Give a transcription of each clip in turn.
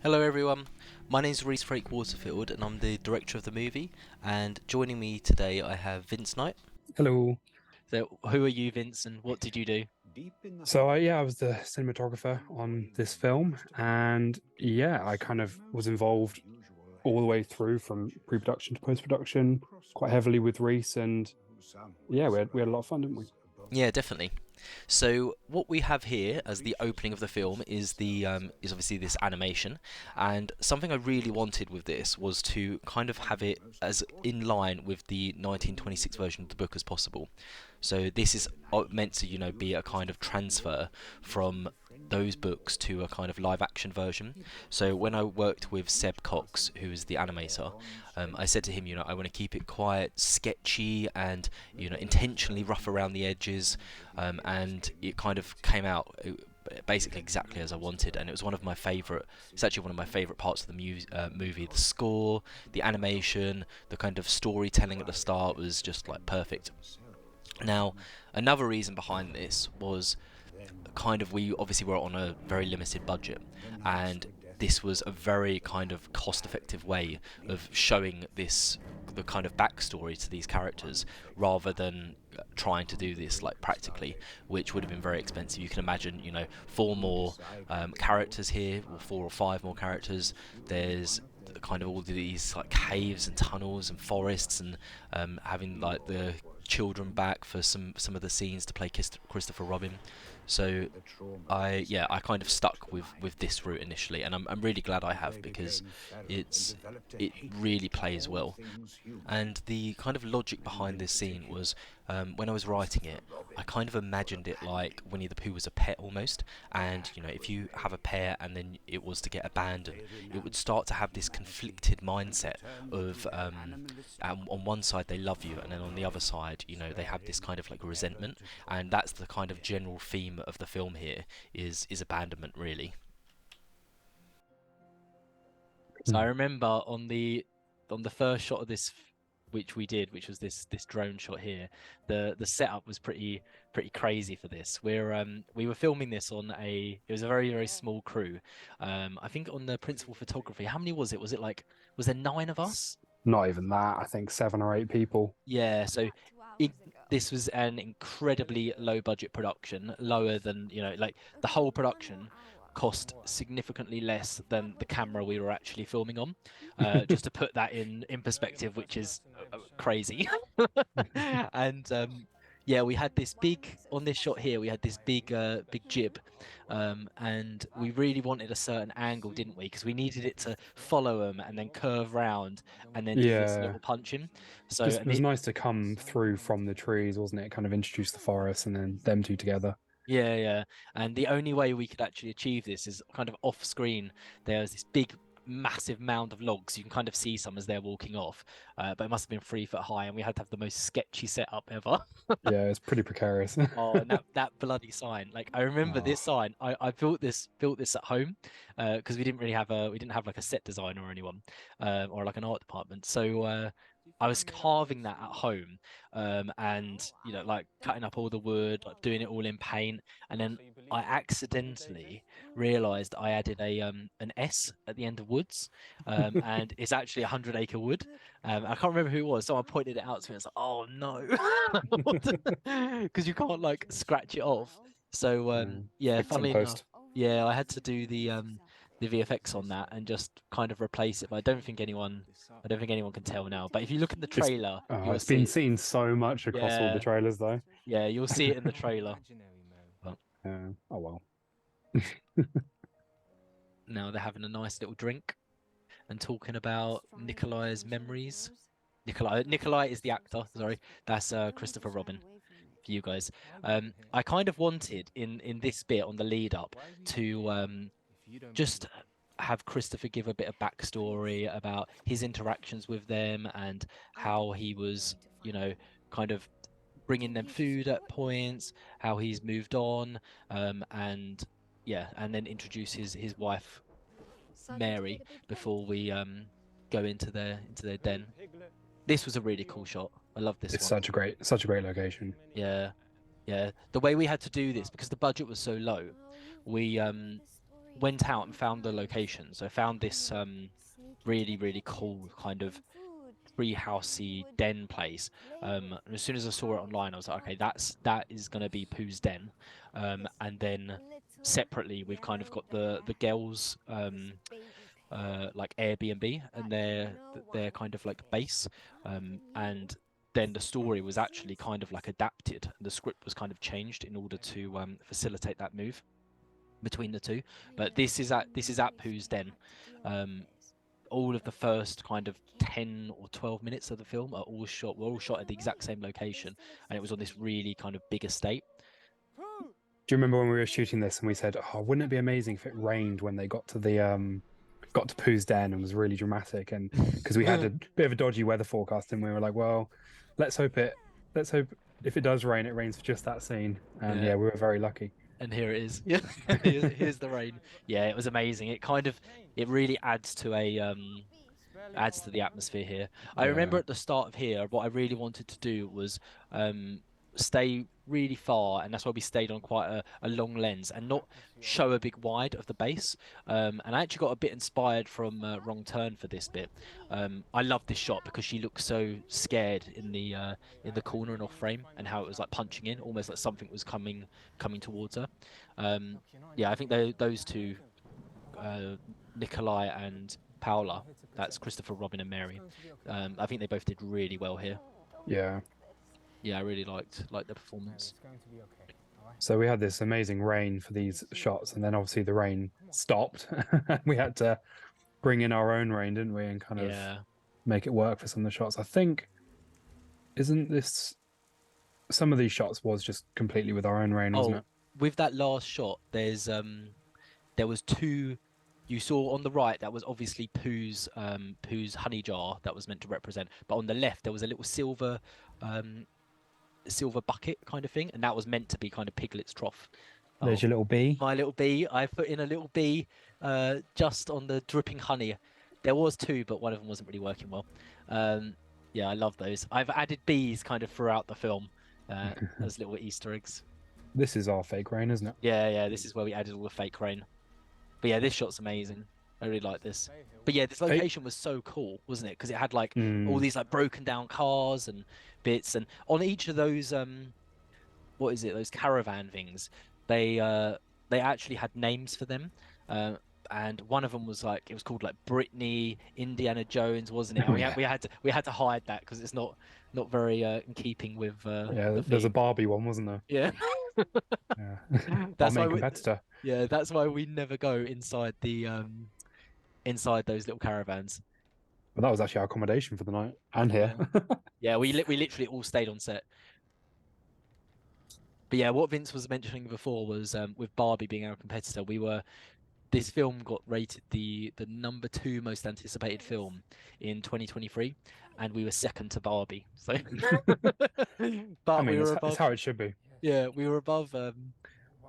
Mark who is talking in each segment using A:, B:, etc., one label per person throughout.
A: Hello everyone, my name is Reese Frake Waterfield and I'm the director of the movie, and joining me today I have Vince Knight.
B: Hello.
A: So who are you, Vince, and what did you do?
B: I was the cinematographer on this film, and yeah, I kind of was involved all the way through from pre-production to post-production, quite heavily with Reese, and yeah, we had a lot of fun, didn't we?
A: Yeah, definitely. So what we have here as the opening of the film is the is obviously this animation, and something I really wanted with this was to kind of have it as in line with the 1926 version of the book as possible. So this is meant to be a kind of transfer from those books to a kind of live action version. So when I worked with Seb Cox, who is the animator, I said to him, I want to keep it quite sketchy and intentionally rough around the edges, and it kind of came out basically exactly as I wanted, and it was one of my favourite. It's actually one of my favourite parts of the movie. The score, the animation, the kind of storytelling at the start was just like perfect. Now, another reason behind this was kind of we obviously were on a very limited budget, and this was a very kind of cost-effective way of showing the kind of backstory to these characters rather than trying to do this like practically, which would have been very expensive. You can imagine, four more characters here, or four or five more characters. There's kind of all these like caves and tunnels and forests, and having like the children back for some of the scenes to play Christopher Robin. So I kind of stuck with this route initially, and I'm really glad I have, because it really plays well. And the kind of logic behind this scene was, when I was writing it, I kind of imagined it like Winnie the Pooh was a pet almost. And if you have a pet and then it was to get abandoned, it would start to have this conflicted mindset of, on one side they love you, and then on the other side, they have this kind of like resentment. And that's the kind of general theme of the film here, is abandonment, really. So I
B: Hmm.
A: remember on the first shot of this, which we did, which was this drone shot here. The setup was pretty crazy for this. We were filming this on it was a very small crew. I think on the principal photography. How many was it? Was there nine of us?
B: Not even that. I think 7 or 8 people.
A: Yeah. So it, this was an incredibly low budget production, lower than like the whole production cost significantly less than the camera we were actually filming on. Just to put that in perspective, which is crazy. And yeah, we had this big on this shot here. We had this big jib, and we really wanted a certain angle, didn't we? Because we needed it to follow them and then curve round and then do this
B: Yeah,
A: little punch in. So
B: just it
A: and
B: was
A: the
B: nice to come through from the trees, wasn't it? Kind of introduce the forest and then them two together.
A: Yeah. And the only way we could actually achieve this is kind of off screen. There's this big, massive mound of logs. You can kind of see some as they're walking off, but it must have been 3 foot high, and we had to have the most sketchy setup ever.
B: Yeah, it's pretty precarious.
A: Oh, and that bloody sign! Like I remember this
B: Oh,
A: sign. I built this at home, because we didn't have like a set designer or anyone, or like an art department. So I was carving that at home, and like cutting up all the wood, like doing it all in paint, and then I accidentally realised I added an S at the end of woods, and it's actually 100 acre wood. I can't remember who it was. Someone pointed it out to me. I was like, "Oh no!" Because you can't like scratch it off. So yeah,
B: fix it in
A: funnily enough,
B: post.
A: yeah, I had to do the VFX on that and just kind of replace it. But I don't think anyone can tell now. But if you look in the
B: It's
A: trailer,
B: oh,
A: you'll
B: it's been
A: see.
B: seen so much across all the
A: Yeah,
B: trailers, though.
A: yeah, you'll see it in the trailer. But
B: Oh well.
A: now they're having a nice little drink and talking about Nikolai's memories. Nikolai is the actor. Sorry, that's Christopher Robin for you guys. I kind of wanted in this bit on the lead up to just have Christopher give a bit of backstory about his interactions with them and how he was, you know, kind of bringing them food at points, how he's moved on, and yeah, and then introduce his wife Mary before we go into their den. This was a really cool shot. I love this
B: It's
A: one.
B: such a great location.
A: Yeah, yeah. The way we had to do this because the budget was so low, we went out and found the location. So I found this really really cool kind of treehousey den place. And as soon as I saw it online, I was like, okay, that is going to be Pooh's den. And then separately, we've kind of got the girls like Airbnb and their kind of like base. And then the story was actually kind of like adapted, and the script was kind of changed in order to facilitate that move between the two. But this is at Pooh's den. Um, all of the first kind of 10 or 12 minutes of the film are all shot were all shot at the exact same location, and it was on this really kind of big estate.
B: Do you remember when we were shooting this and we said, "Oh, wouldn't it be amazing if it rained when they got to the got to Pooh's den and was really dramatic?" And because we had a bit of a dodgy weather forecast, and we were like, "Well, let's hope if it does rain, it rains for just that scene." And
A: Yeah,
B: yeah, we were very lucky.
A: and here it is. Yeah, here's the rain. Yeah, it was amazing. It really adds to the atmosphere here. I remember
B: Yeah,
A: at the start of here, what I really wanted to do was stay really far, and that's why we stayed on quite a long lens and not show a big wide of the base. And I actually got a bit inspired from Wrong Turn for this bit. I love this shot because she looks so scared in the corner and off frame, and how it was like punching in, almost like something was coming towards her. Yeah, I think those two, Nikolai and Paula, that's Christopher Robin and Mary. I think they both did really well here.
B: yeah.
A: Yeah, I really liked the performance.
B: So we had this amazing rain for these shots, and then obviously the rain stopped. We had to bring in our own rain, didn't we, and kind of
A: Yeah.
B: make it work for some of the shots. I think, isn't this some of these shots was just completely with our own rain, wasn't
A: Oh,
B: it?
A: with that last shot, there was two. You saw on the right that was obviously Pooh's honey jar that was meant to represent, but on the left there was a little um silver bucket kind of thing, and that was meant to be kind of Piglet's trough.
B: There's
A: Oh,
B: your little bee.
A: my little bee. I put in a little bee just on the dripping honey. There was two, but one of them wasn't really working well. Um, yeah, I love those. I've added bees kind of throughout the film as little Easter eggs.
B: This is our fake rain, isn't it?
A: Yeah, yeah, this is where we added all the fake rain. But yeah, this shot's amazing. I really like this. But yeah, this
B: Hey,
A: location was so cool, wasn't it? Because it had like all
B: mm,
A: these like broken down cars and bits, and on each of those what is it? Those caravan things. They actually had names for them. Uh, and one of them was like it was called like Brittany Indiana Jones, wasn't it? And
B: oh
A: we had
B: yeah,
A: we had to hide that because it's not very in keeping with
B: yeah.
A: the
B: There's a
A: theme.
B: Barbie one, wasn't there?
A: Yeah.
B: Yeah, our
A: That's why
B: main
A: we
B: competitor.
A: yeah, that's why we never go inside those little caravans.
B: But that was actually our accommodation for the night and here.
A: Yeah. Yeah, we literally all stayed on set. But yeah, what Vince was mentioning before was with Barbie being our competitor, this film got rated the number two most anticipated film in 2023, and we were second to Barbie. So,
B: I
A: but we
B: mean,
A: were
B: it's
A: above.
B: how it should be.
A: Yeah, we were above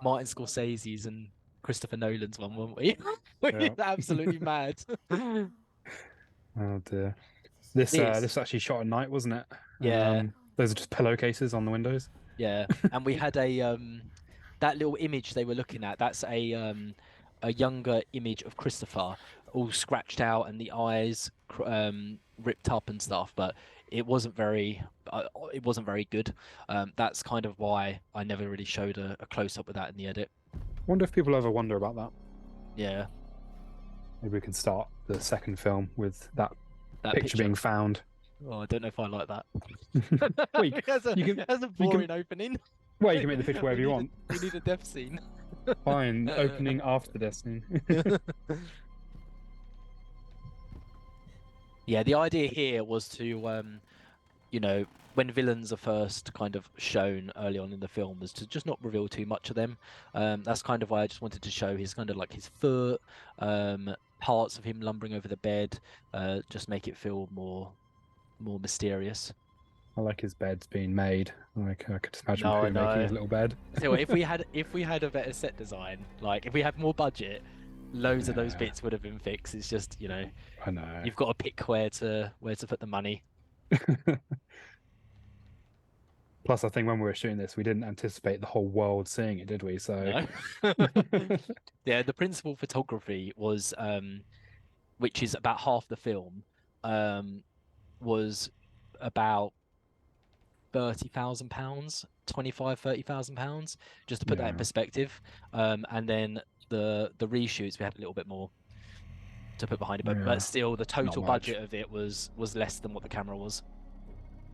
A: Martin Scorsese's and Christopher Nolan's one, weren't we? We're
B: Yeah.
A: absolutely mad.
B: Oh dear. This
A: This,
B: this was actually shot at night, wasn't it? And
A: yeah,
B: those are just pillowcases on the windows.
A: yeah, and we had a that little image they were looking at. That's a younger image of Christopher, all scratched out and the eyes ripped up and stuff. But it wasn't very good. That's kind of why I never really showed a close up with that in the edit.
B: Wonder if people ever wonder about that.
A: Yeah,
B: Maybe we can start the second film with that
A: that
B: picture being found.
A: Oh, I don't know if I like that.
B: Well, you,
A: That's a
B: you can
A: that's a
B: you
A: boring
B: can
A: opening.
B: well, you can make the picture
A: We
B: wherever you
A: need
B: want.
A: we need a death scene.
B: Fine, opening after the destiny.
A: Yeah, the idea here was to when villains are first kind of shown early on in the film, was to just not reveal too much of them. That's kind of why I just wanted to show his kind of like his foot, parts of him lumbering over the bed, just make it feel more mysterious.
B: I like his bed's being made. Like I could just imagine
A: No, I
B: Pooh making
A: know.
B: his little bed.
A: So if we had a better set design, like if we had more budget, loads of those
B: Yeah,
A: bits would have been fixed. It's just,
B: I know.
A: you've got to pick where to put the money.
B: Plus, I think when we were shooting this, we didn't anticipate the whole world seeing it, did we? So,
A: No. Yeah, the principal photography was which is about half the film, um, was about £30,000, 25, £30,000, just to put that in
B: yeah,
A: perspective. And then the reshoots we had a little bit more to put behind it, but
B: yeah,
A: still the
B: not
A: total
B: much.
A: budget of it was less than what the camera was,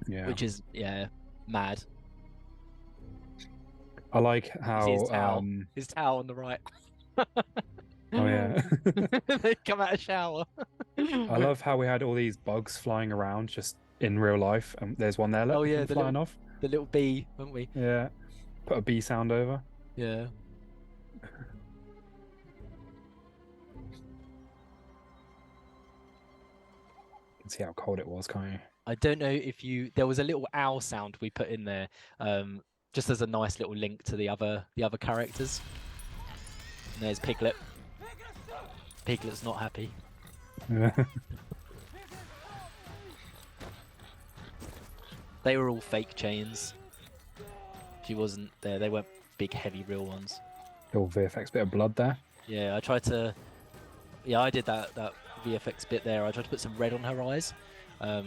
B: Yeah,
A: which is yeah, mad.
B: I like
A: You see
B: how.
A: his towel on the right.
B: Oh yeah,
A: They come out of shower.
B: I love how we had all these bugs flying around just in real life, and there's one there.
A: Oh
B: Look,
A: yeah,
B: come flying off.
A: the little bee, weren't we?
B: Yeah, put a bee sound over.
A: Yeah.
B: You can see how cold it was, can't you?
A: I don't know if you there was a little owl sound we put in there, just as a nice little link to the other characters. And there's Piglet. Piglet's not happy.
B: Yeah.
A: They were all fake chains. She wasn't there. They weren't big, heavy, real ones.
B: Little VFX bit of blood there.
A: Yeah, I tried to. Yeah, I did that VFX bit there. I tried to put some red on her eyes. Oh,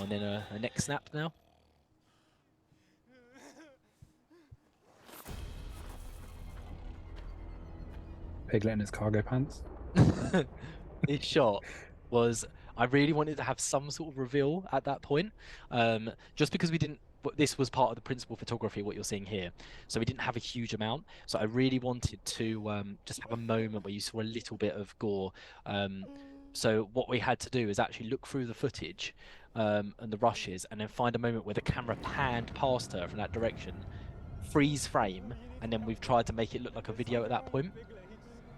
A: and then a neck snap now.
B: Piglet in his cargo pants.
A: This shot was. I really wanted to have some sort of reveal at that point, just because we didn't. But this was part of the principal photography, what you're seeing here. So we didn't have a huge amount. So I really wanted to just have a moment where you saw a little bit of gore. So what we had to do is actually look through the footage and the rushes, and then find a moment where the camera panned past her from that direction, freeze frame, and then we've tried to make it look like a video at that point,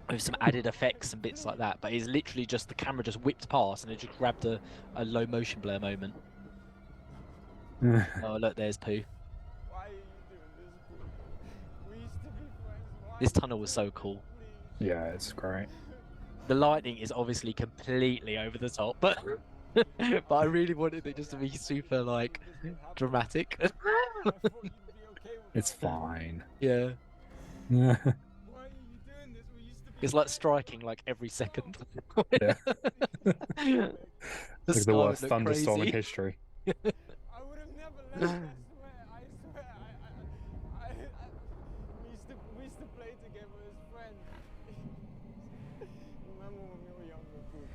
A: with some added effects and bits like that. But it's literally just the camera just whipped past and it just grabbed a low motion blur moment. Oh look, there's Pooh.
C: Why are you doing this, Pooh? We used to be friends. Why
A: This tunnel was so cool.
B: Yeah, it's great.
A: The lighting is obviously completely over the top, but but I really wanted it just to be super like dramatic.
C: I thought you'd be okay with
B: It's
C: that.
B: fine.
A: Yeah,
B: Yeah.
C: Why are you doing this? We used to be
A: it's like striking like every second.
B: Yeah.
A: The
B: Like
A: sky
B: the
A: would
B: worst
A: look
B: thunderstorm in
A: crazy.
C: I
B: history.
C: would have never left. I swear. I swear. We used to play together as friends. Remember when we were younger, Pooh?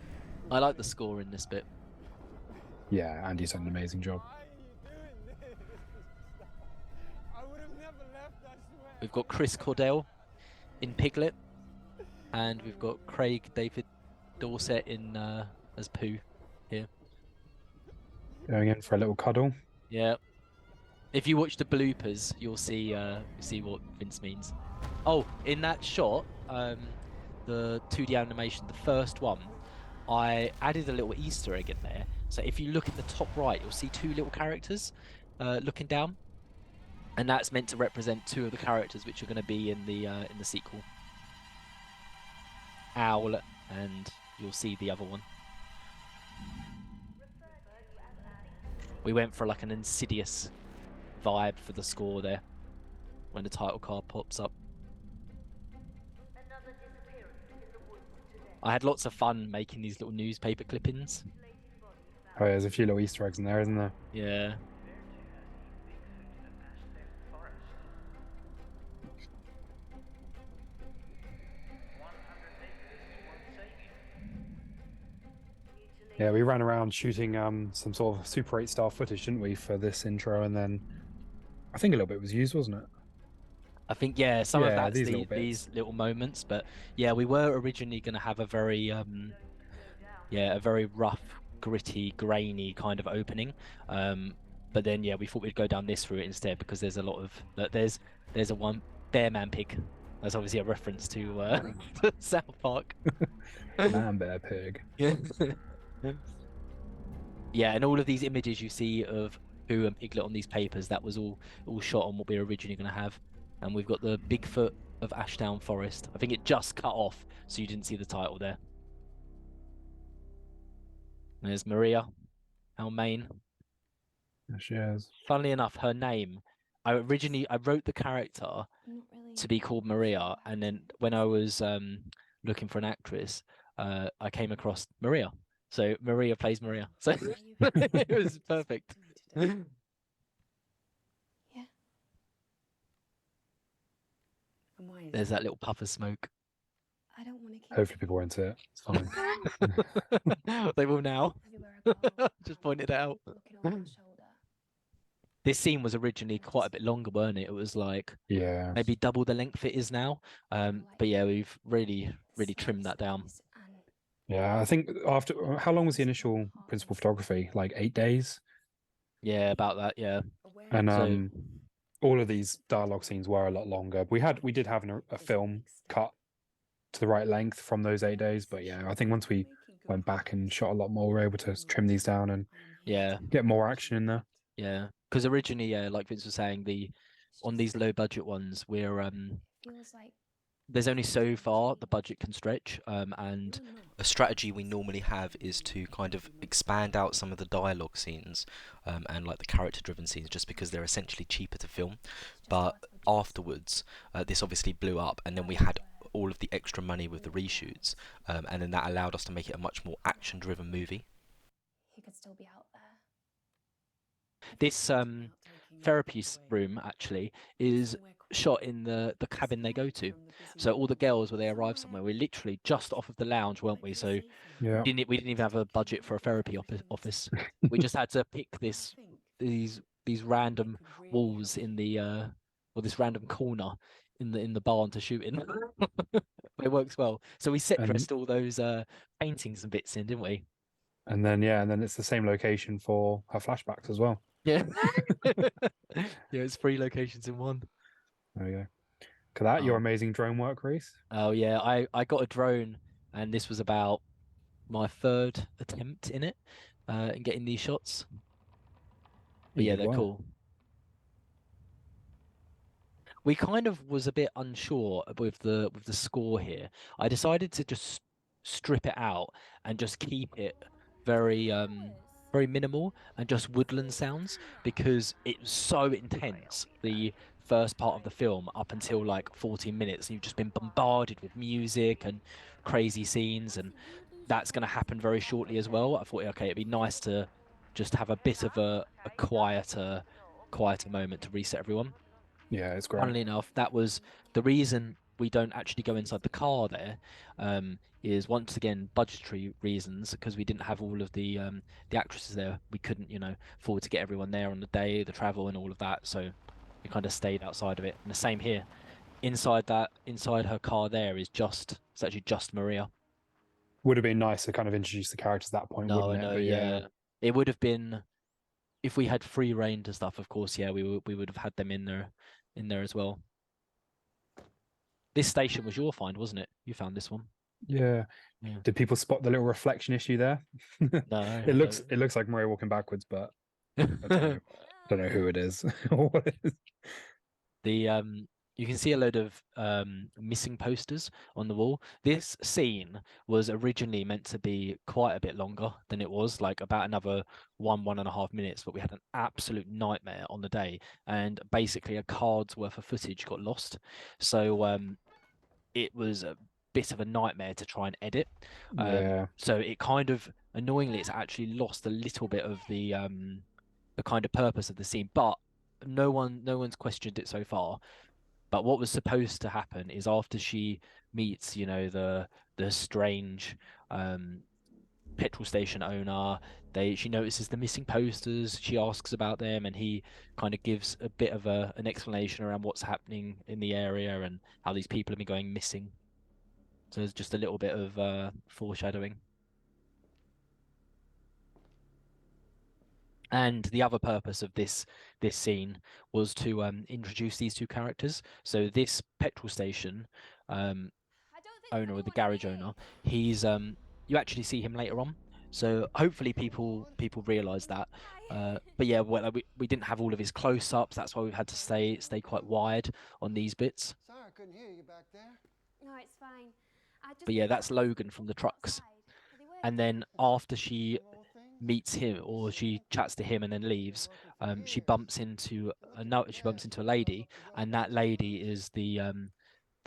A: I like the score in this bit.
B: Yeah, Andy's done an amazing job.
C: Why are you doing this? I would have never left. I swear.
A: We've got Chris Cordell in Piglet, and we've got Craig David Dorset in as Pooh here.
B: Going in for a little cuddle.
A: Yeah. If you watch the bloopers, you'll see what Vince means. Oh, in that shot, the 2D animation, the first one, I added a little Easter egg in there. So if you look at the top right, you'll see two little characters looking down, and that's meant to represent two of the characters which are going to be in the sequel. Owl, and you'll see the other one. We went for like an Insidious vibe for the score there when the title card pops up. I had lots of fun making these little newspaper clippings.
B: Oh, yeah, there's a few little Easter eggs in there, isn't there?
A: Yeah.
B: Yeah, we ran around shooting some sort of Super 8 style footage, didn't we, for this intro, and then I think a little bit was used, wasn't it?
A: I think yeah, some of
B: Yeah,
A: that's
B: these little bits.
A: these little moments, but yeah, we were originally going to have a very yeah, a very rough, gritty, grainy kind of opening. But then yeah, we thought we'd go down this route instead because there's a lot of there's a one Bear Man Pig. That's obviously a reference to South Park.
B: Man Bear Pig.
A: Yeah. Yeah, and all of these images you see of Pooh and Piglet on these papers, that was all shot on what we were originally going to have. And we've got the Bigfoot of Ashdown Forest. I think it just cut off, so you didn't see the title there. There's Maria, our main.
B: There she is.
A: Funnily enough, her name, I wrote the character to be called Maria, and then when I was looking for an actress, I came across Maria. So Maria plays Maria. So it was perfect.
D: Yeah. And why is
A: There's
D: that?
A: that little puff of smoke.
D: I don't want to keep
B: Hopefully people won't see it. It's fine.
A: They will now.
D: everywhere I go.
A: Just pointed it out.
D: Looking over my shoulder.
A: This scene was originally quite a bit longer, weren't it? It was like
B: Yeah.
A: maybe double the length it is now. But yeah, we've really trimmed that down.
B: Yeah, I think after how long was the initial principal photography? Like 8 days?
A: Yeah, about that. Yeah.
B: And
A: So
B: all of these dialogue scenes were a lot longer. We did have a film cut to the right length from those 8 days, but yeah, I think once we went back and shot a lot more, we were able to trim these down and
A: yeah,
B: get more action in there.
A: yeah. Because originally, yeah, like Vince was saying, on these low budget ones,
D: Feels like
A: there's only so far the budget can stretch, and a strategy we normally have is to kind of expand out some of the dialogue scenes, and like the character-driven scenes, just because they're essentially cheaper to film. But afterwards, this obviously blew up, and then we had all of the extra money with the reshoots, and then that allowed us to make it a much more action-driven movie.
D: he could still be out there.
A: This therapy room actually is shot in the cabin they go to. So all the girls, when they arrive somewhere, we're literally just off of the lounge, weren't we? So
B: Yeah.
A: we didn't even have a budget for a therapy office. We just had to pick these random walls in the or this random corner in the barn to shoot in. It works well. So we set
B: And-
A: dressed all those paintings and bits in, didn't we?
B: And then it's the same location for her flashbacks as well.
A: Yeah. Yeah, it's 3 locations in one.
B: There we go. Look at that, your
A: Oh.
B: amazing drone work, Reese.
A: Oh yeah, I got a drone, and this was about my 3rd attempt in it, in getting these shots. But
B: You
A: yeah,
B: did
A: they're
B: well.
A: cool. We kind of was a bit unsure with the score here. I decided to just strip it out and just keep it very very minimal and just woodland sounds, because it was so intense the first part of the film up until like 14 minutes, and you've just been bombarded with music and crazy scenes, and that's going to happen very shortly as well. I thought, okay, it'd be nice to just have a bit of a quieter moment to reset everyone.
B: Yeah, it's great.
A: Funnily enough, that was the reason we don't actually go inside the car there, is once again budgetary reasons, because we didn't have all of the actresses there. We couldn't, afford to get everyone there on the day, the travel and all of that. So we kind of stayed outside of it. And the same here. Inside her car there it's actually just Maria.
B: Would have been nice to kind of introduce the characters at that point,
A: No,
B: wouldn't it?
A: no,
B: But
A: yeah. It would have been, if we had free reign to stuff, of course, yeah, we would have had them in there as well. This station was your find, wasn't it? You found this one.
B: Yeah.
A: Yeah.
B: Did people spot the little reflection issue there?
A: No.
B: It looks like Maria walking backwards, but I don't know who it is or what it is.
A: You can see a load of missing posters on the wall. This scene was originally meant to be quite a bit longer than it was, like about another 1.5 minutes, but we had an absolute nightmare on the day, and basically a card's worth of footage got lost. So it was a bit of a nightmare to try and edit.
B: Yeah.
A: So it kind of, annoyingly, it's actually lost a little bit of the kind of purpose of the scene, but no one's questioned it so far. But what was supposed to happen is, after she meets, the strange petrol station owner, she notices the missing posters. She asks about them, and he kind of gives a bit of an explanation around what's happening in the area and how these people have been going missing. So there's just a little bit of foreshadowing. And the other purpose of this scene was to introduce these 2 characters. So this petrol station owner, or the garage owner, he's you actually see him later on. So hopefully people realise that. But yeah, well, we didn't have all of his close-ups. That's why we've had to stay quite wide on these bits.
C: Sorry, I couldn't hear you back there.
D: No, it's fine.
A: But yeah, that's Logan from the trucks. And then after she meets him, or she chats to him and then leaves, she bumps into a lady, and that lady is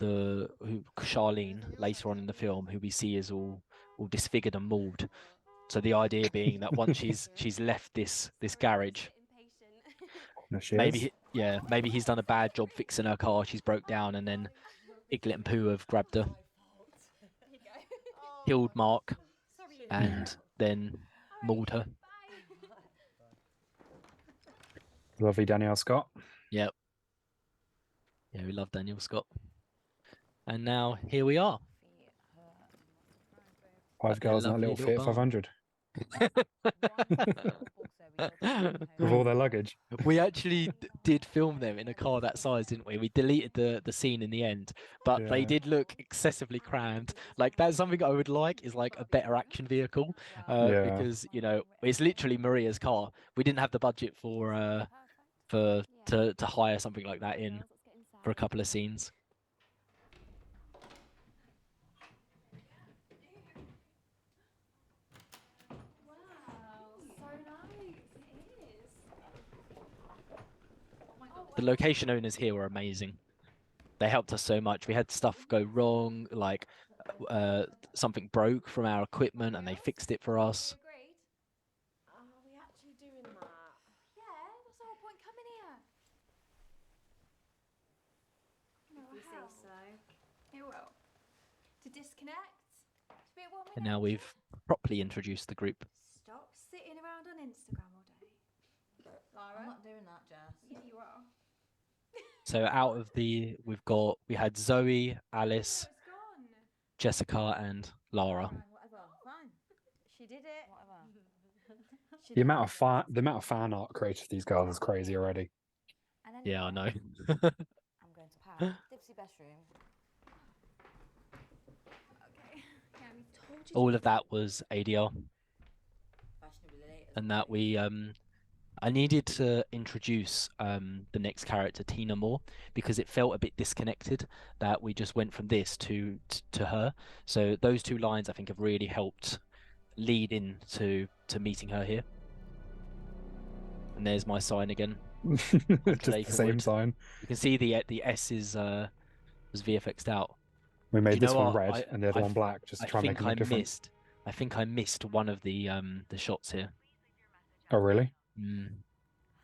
A: Charlene later on in the film, who we see is all disfigured and mauled. So the idea being that once she's left this garage,
B: No, she
A: maybe
B: is.
A: maybe he's done a bad job fixing her car. She's broke down, and then Piglet and Pooh have grabbed her, killed Mark, and then mauled her.
B: Lovely Danielle Scott.
A: Yep. Yeah, we love Daniel Scott. And now here we are.
B: Five girls in that
A: lovely
B: little
A: little
B: Fiat
A: barn.
B: 500 with all their luggage.
A: We actually did film them in a car that size, didn't we? We deleted the scene in the end, but they
B: Yeah.
A: did look excessively crammed. Like, that's something I would like, is like a better action vehicle,
B: Yeah.
A: because, you know, it's literally Maria's car. We didn't have the budget to hire something like that in for a couple of scenes. The location owners here were amazing. They helped us so much. We had stuff go wrong, like something broke from our equipment, and they fixed it for us.
D: Agreed?
E: Are we actually doing that?
D: Yeah, what's the whole point coming here?
E: If you say so.
D: It will. To disconnect? To be at one with
A: And now
D: nature?
A: we've properly introduced the group.
D: Stop sitting around on Instagram all day.
E: I'm
D: Lara?
E: not doing that, Jess.
D: Yeah, you are.
A: So out of we had Zoe, Alice,
D: It's gone.
A: Jessica, and Lara.
E: Fine, whatever. Fine. She did it. Whatever.
B: The amount of fan art created for these girls is crazy already.
E: And
A: Yeah, I know.
E: I'm going to pack. Dipsy best room.
D: Okay. Yeah, we told you.
A: All of that was ADR,
E: Fashionably late.
A: and that we I needed to introduce the next character, Tina Moore, because it felt a bit disconnected that we just went from this to her. So those two lines, I think, have really helped lead into meeting her here. And there's my sign again.
B: Just the
A: Laker
B: same
A: wood.
B: sign.
A: You can see the S is was VFX'd out.
B: We made
A: you
B: this
A: know
B: one
A: what?
B: red and the other one black, just to try and make them look different.
A: I think I missed one of the shots here.
B: Oh, really?
A: Mm,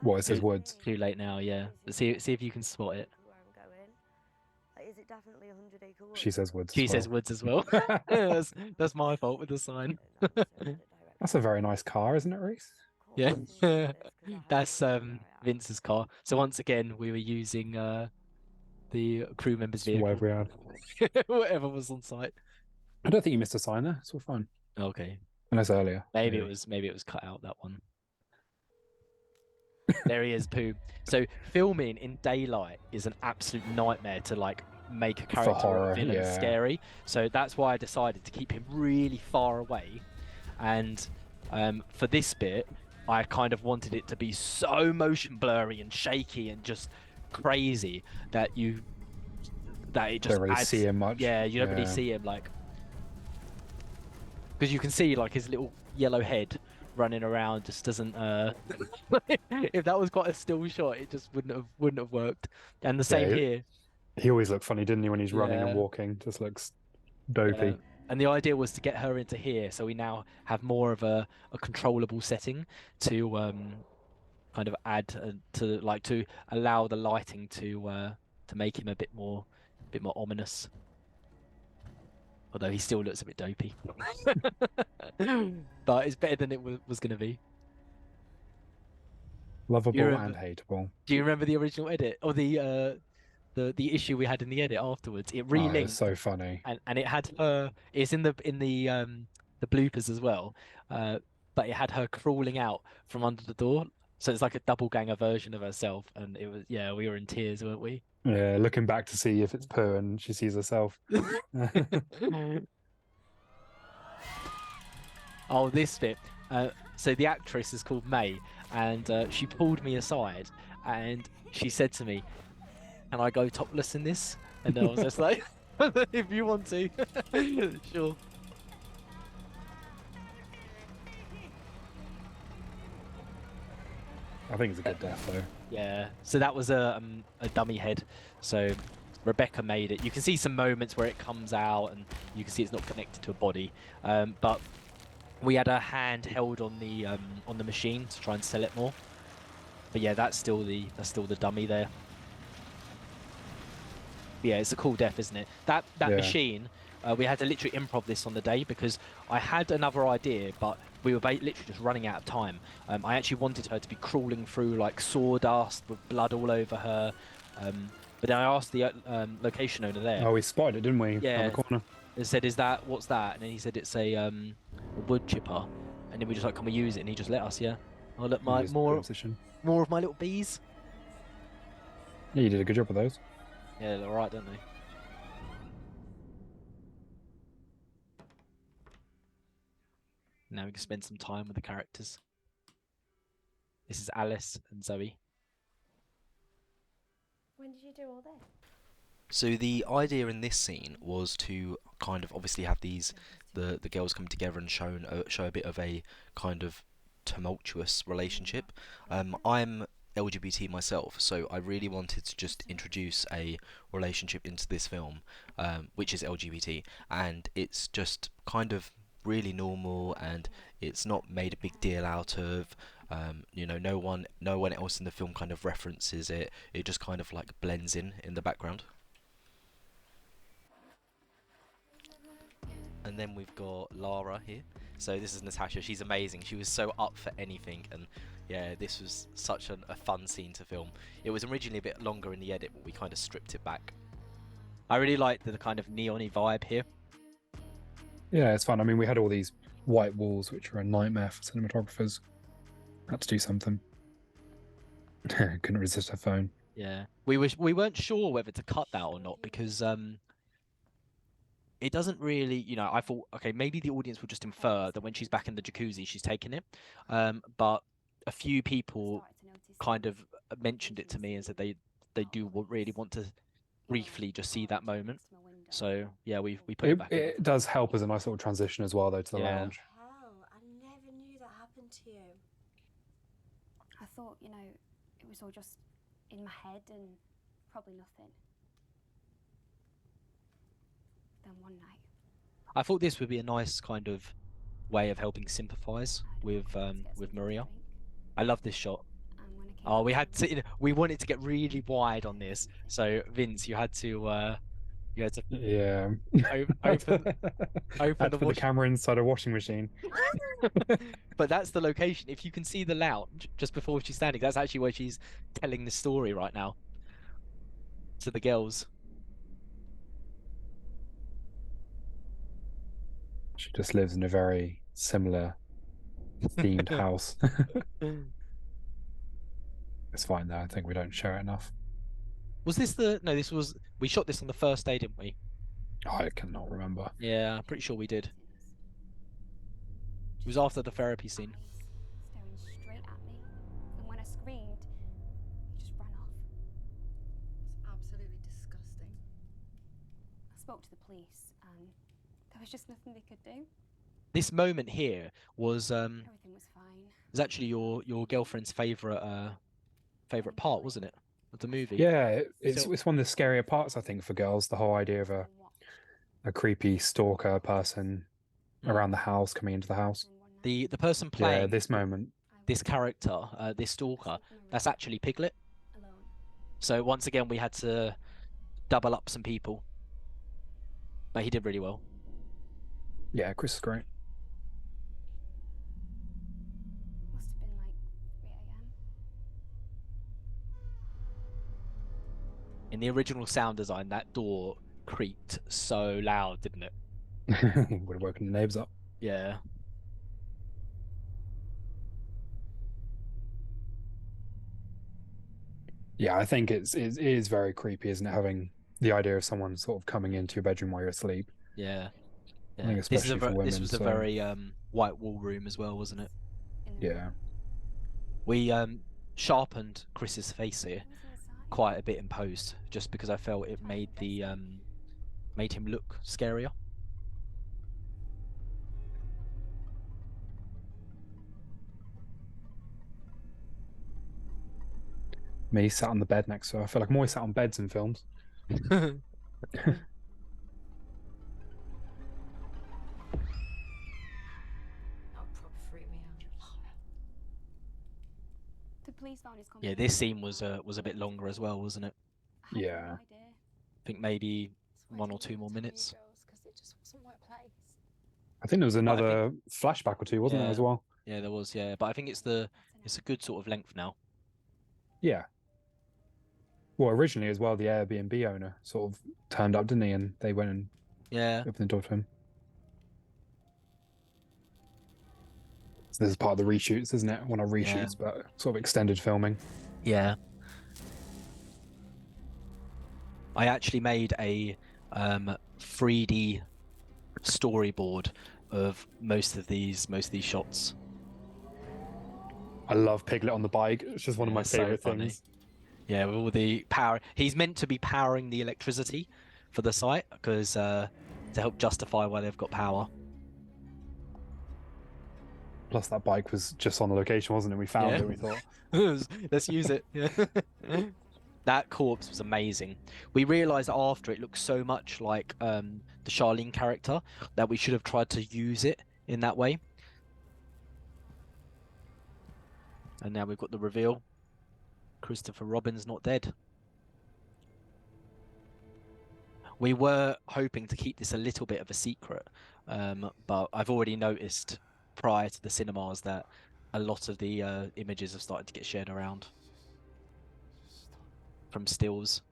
B: What, it says woods?
A: too late now, yeah. But see if you can spot it.
F: Where I'm going. Like, is it definitely 100 acre wood?
B: She says woods.
A: She
B: as
A: says
B: well.
A: woods as well. That's my fault with the sign.
B: That's a very nice car, isn't it, Reese?
A: Yeah. That's Vince's car. So once again, we were using the crew member's
B: Just whatever
A: vehicle,
B: we had.
A: whatever was on site.
B: I don't think you missed a sign there. It's all fine.
A: Okay,
B: Unless earlier.
A: maybe it was cut out, that one. There he is, Pooh. So filming in daylight is an absolute nightmare to like make a character or
B: horror,
A: a villain
B: yeah.
A: scary. So that's why I decided to keep him really far away. And for this bit, I kind of wanted it to be so motion blurry and shaky and just crazy that it just
B: Don't really
A: adds,
B: see him much.
A: Yeah, you don't really
B: Yeah.
A: see him, like, because you can see like his little yellow head running around just doesn't if that was quite a still shot, it just wouldn't have worked. And the same
B: Yeah,
A: here.
B: He always looked funny, didn't he, when he's running
A: Yeah.
B: and walking? Just looks dopey.
A: And the idea was to get her into here, so we now have more of a controllable setting to kind of add to allow the lighting to make him a bit more ominous. Although he still looks a bit dopey, but it's better than it was going to be.
B: Lovable
A: remember-
B: and hateable.
A: Do you remember the original edit or the issue we had in the edit afterwards? It
B: Oh,
A: relinked.
B: it's so funny.
A: And it had her. It's in the bloopers as well, but it had her crawling out from under the door. So it's like a double ganger version of herself, and it was we were in tears, weren't we?
B: Yeah, looking back to see if it's Pooh and she sees herself.
A: Oh, this bit. So the actress is called May, and she pulled me aside, and she said to me, "Can I go topless in this?" And I was just like, "If you want to, sure."
B: I think it's a good death though.
A: Yeah, so that was a dummy head. So Rebecca made it. You can see some moments where it comes out, and you can see it's not connected to a body. But we had a hand held on the machine to try and sell it more. But yeah, that's still the dummy there. Yeah, it's a cool death, isn't it? That
B: Yeah.
A: machine, we had to literally improv this on the day because I had another idea, but we were literally just running out of time. I actually wanted her to be crawling through like sawdust with blood all over her. But then I asked the location owner there.
B: Oh, we spotted it, didn't we? On
A: Yeah.
B: the corner.
A: And said, what's that? And then he said it's a wood chipper. And then we just like, can we use it? And he just let us, yeah. Oh look,
B: You just put it in position.
A: more of my little bees.
B: Yeah, you did a good job with those.
A: Yeah, they're alright, don't they? Now we can spend some time with the characters. This is Alice and Zoe.
D: When did you do all this?
A: So the idea in this scene was to kind of obviously have these the girls come together and show a bit of a kind of tumultuous relationship. I'm LGBT myself, so I really wanted to just introduce a relationship into this film, which is LGBT, and it's just kind of really normal, and it's not made a big deal out of. You know, no one else in the film kind of references it. It just kind of like blends in the background. And then we've got Lara here. So this is Natasha. She's amazing. She was so up for anything, and yeah, this was such a fun scene to film. It was originally a bit longer in the edit, but we kind of stripped it back. I really liked the kind of neon-y vibe here.
B: Yeah, it's fun. I mean, we had all these white walls, which are a nightmare for cinematographers. Had to do something. Couldn't resist her phone.
A: Yeah, we weren't sure whether to cut that or not because it doesn't really, you know, I thought, okay, maybe the audience will just infer that when she's back in the jacuzzi, she's taking it. But a few people kind of mentioned it to me and said they do really want to briefly just see that moment. So yeah, we put it back in.
B: It does help as a nice little transition as well, though, to the
A: Yeah.
B: lounge.
F: Hell, I never knew that happened to you.
G: I thought, you know, it was all just in my head and probably nothing. Then one night,
A: I thought this would be a nice kind of way of helping sympathise
G: I
A: with
G: went to get something to
A: Maria.
G: drink,
A: I love this shot.
G: and when I came
A: Oh, we
G: back,
A: had to, you know, we wanted to get really wide on this. So Vince, you had to
B: Yeah.
A: open
B: Had
A: the
B: to put the camera inside a washing machine.
A: But that's the location. If you can see the lounge just before she's standing, that's actually where she's telling the story right now to the girls.
B: She just lives in a very similar themed house. It's fine though. I think we don't share it enough.
A: Was this no, this was, we shot this on the first day, didn't we?
B: I cannot remember.
A: Yeah, I'm pretty sure we did. It was after the therapy scene.
G: staring straight at me, and when I screamed, he just ran off.
H: It's absolutely disgusting.
G: I spoke to the police, and there was just nothing they could do.
A: This moment here was
G: Everything was fine.
A: actually your girlfriend's favorite part, wasn't it, of the movie?
B: Yeah, it's
A: So-
B: it's one of the scarier parts, I think, for girls. The whole idea of
G: Then what?
B: a creepy stalker person
A: Mm.
B: around the house, coming into the house.
G: Then one night,
A: The person
B: Yeah,
A: playing
B: this moment.
G: I
A: this
G: was
A: character, this stalker, that's actually Piglet.
G: alone.
A: So once again, we had to double up some people, but he did really well.
B: Yeah, Chris is great.
G: Must have been like 3 a.m.
A: In the original sound design, that door creaked so loud, didn't it?
B: Would have woken the neighbors up.
A: Yeah.
B: Yeah, I think it is very creepy, isn't it? Having the idea of someone sort of coming into your bedroom while you're asleep.
A: Yeah.
B: I think
A: This is
B: especially for
A: this
B: women,
A: was a
B: so-
A: very white wall room as well, wasn't it?
G: In the
B: Yeah.
G: room.
A: We sharpened Chris's face here
G: I was inside.
A: quite a bit in post, just because I felt it made the made him look scarier.
B: Me sat on the bed next to her. I feel like I'm always sat on beds in films.
E: That would probably freak me out.
G: The police found his
A: Yeah, this scene was a bit longer as well, wasn't it?
G: I had no
B: Yeah.
G: idea.
A: I think maybe 1 or 2 more minutes.
H: Because it just wasn't my place.
B: I think there was
A: I
B: another flashback or two, wasn't there,
A: Yeah.
B: as well?
A: Yeah, there was. Yeah, but I think it's a good sort of length now.
B: Yeah. Well, originally as well, the Airbnb owner sort of turned up, didn't he? And they went and
A: Yeah.
B: opened the door to him. So this is part of the reshoots, isn't it? Well, not reshoots, but sort of extended filming.
A: Yeah. I actually made a 3D storyboard of most of these shots.
B: I love Piglet on the bike. It's just one of
A: Yeah,
B: my
A: it's so
B: favorite
A: funny.
B: things.
A: Yeah, with all the power. He's meant to be powering the electricity for the site because to help justify why they've got power.
B: Plus, that bike was just on the location, wasn't it? We found
A: Yeah.
B: it. We thought,
A: Let's use it. Yeah. That corpse was amazing. We realised after it looked so much like the Charlene character that we should have tried to use it in that way. And now we've got the reveal. Christopher Robin's not dead. We were hoping to keep this a little bit of a secret, but I've already noticed prior to the cinemas that a lot of the images have started to get shared around from stills.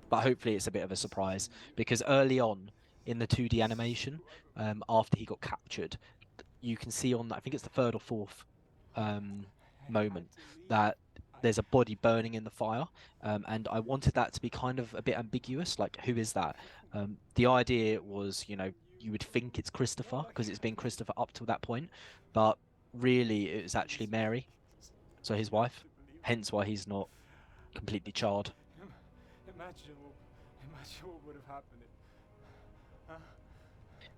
A: But hopefully it's a bit of a surprise because early on in the 2D animation, after he got captured, you can see on, I think it's the third or fourth moment, that there's a body burning in the fire, and I wanted that to be kind of a bit ambiguous, like who is that? The idea was, you know, you would think it's Christopher because it's been Christopher up till that point, but really it was actually Mary, so his wife, hence why he's not completely charred.
C: Imagine what would have happened.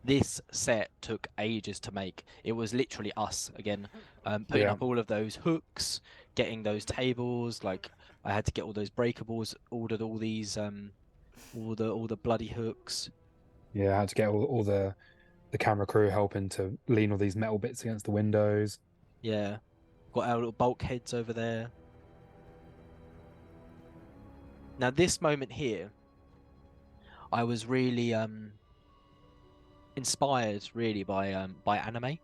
A: This set took ages to make. It was literally us again, putting
B: Yeah.
A: up all of those hooks, getting those tables. Like I had to get all those breakables, ordered all these, all the bloody hooks.
B: yeah, I had to get all the camera crew helping to lean all these metal bits against the windows.
A: Yeah, got our little bulkheads over there. Now this moment here, I was really inspired really by anime,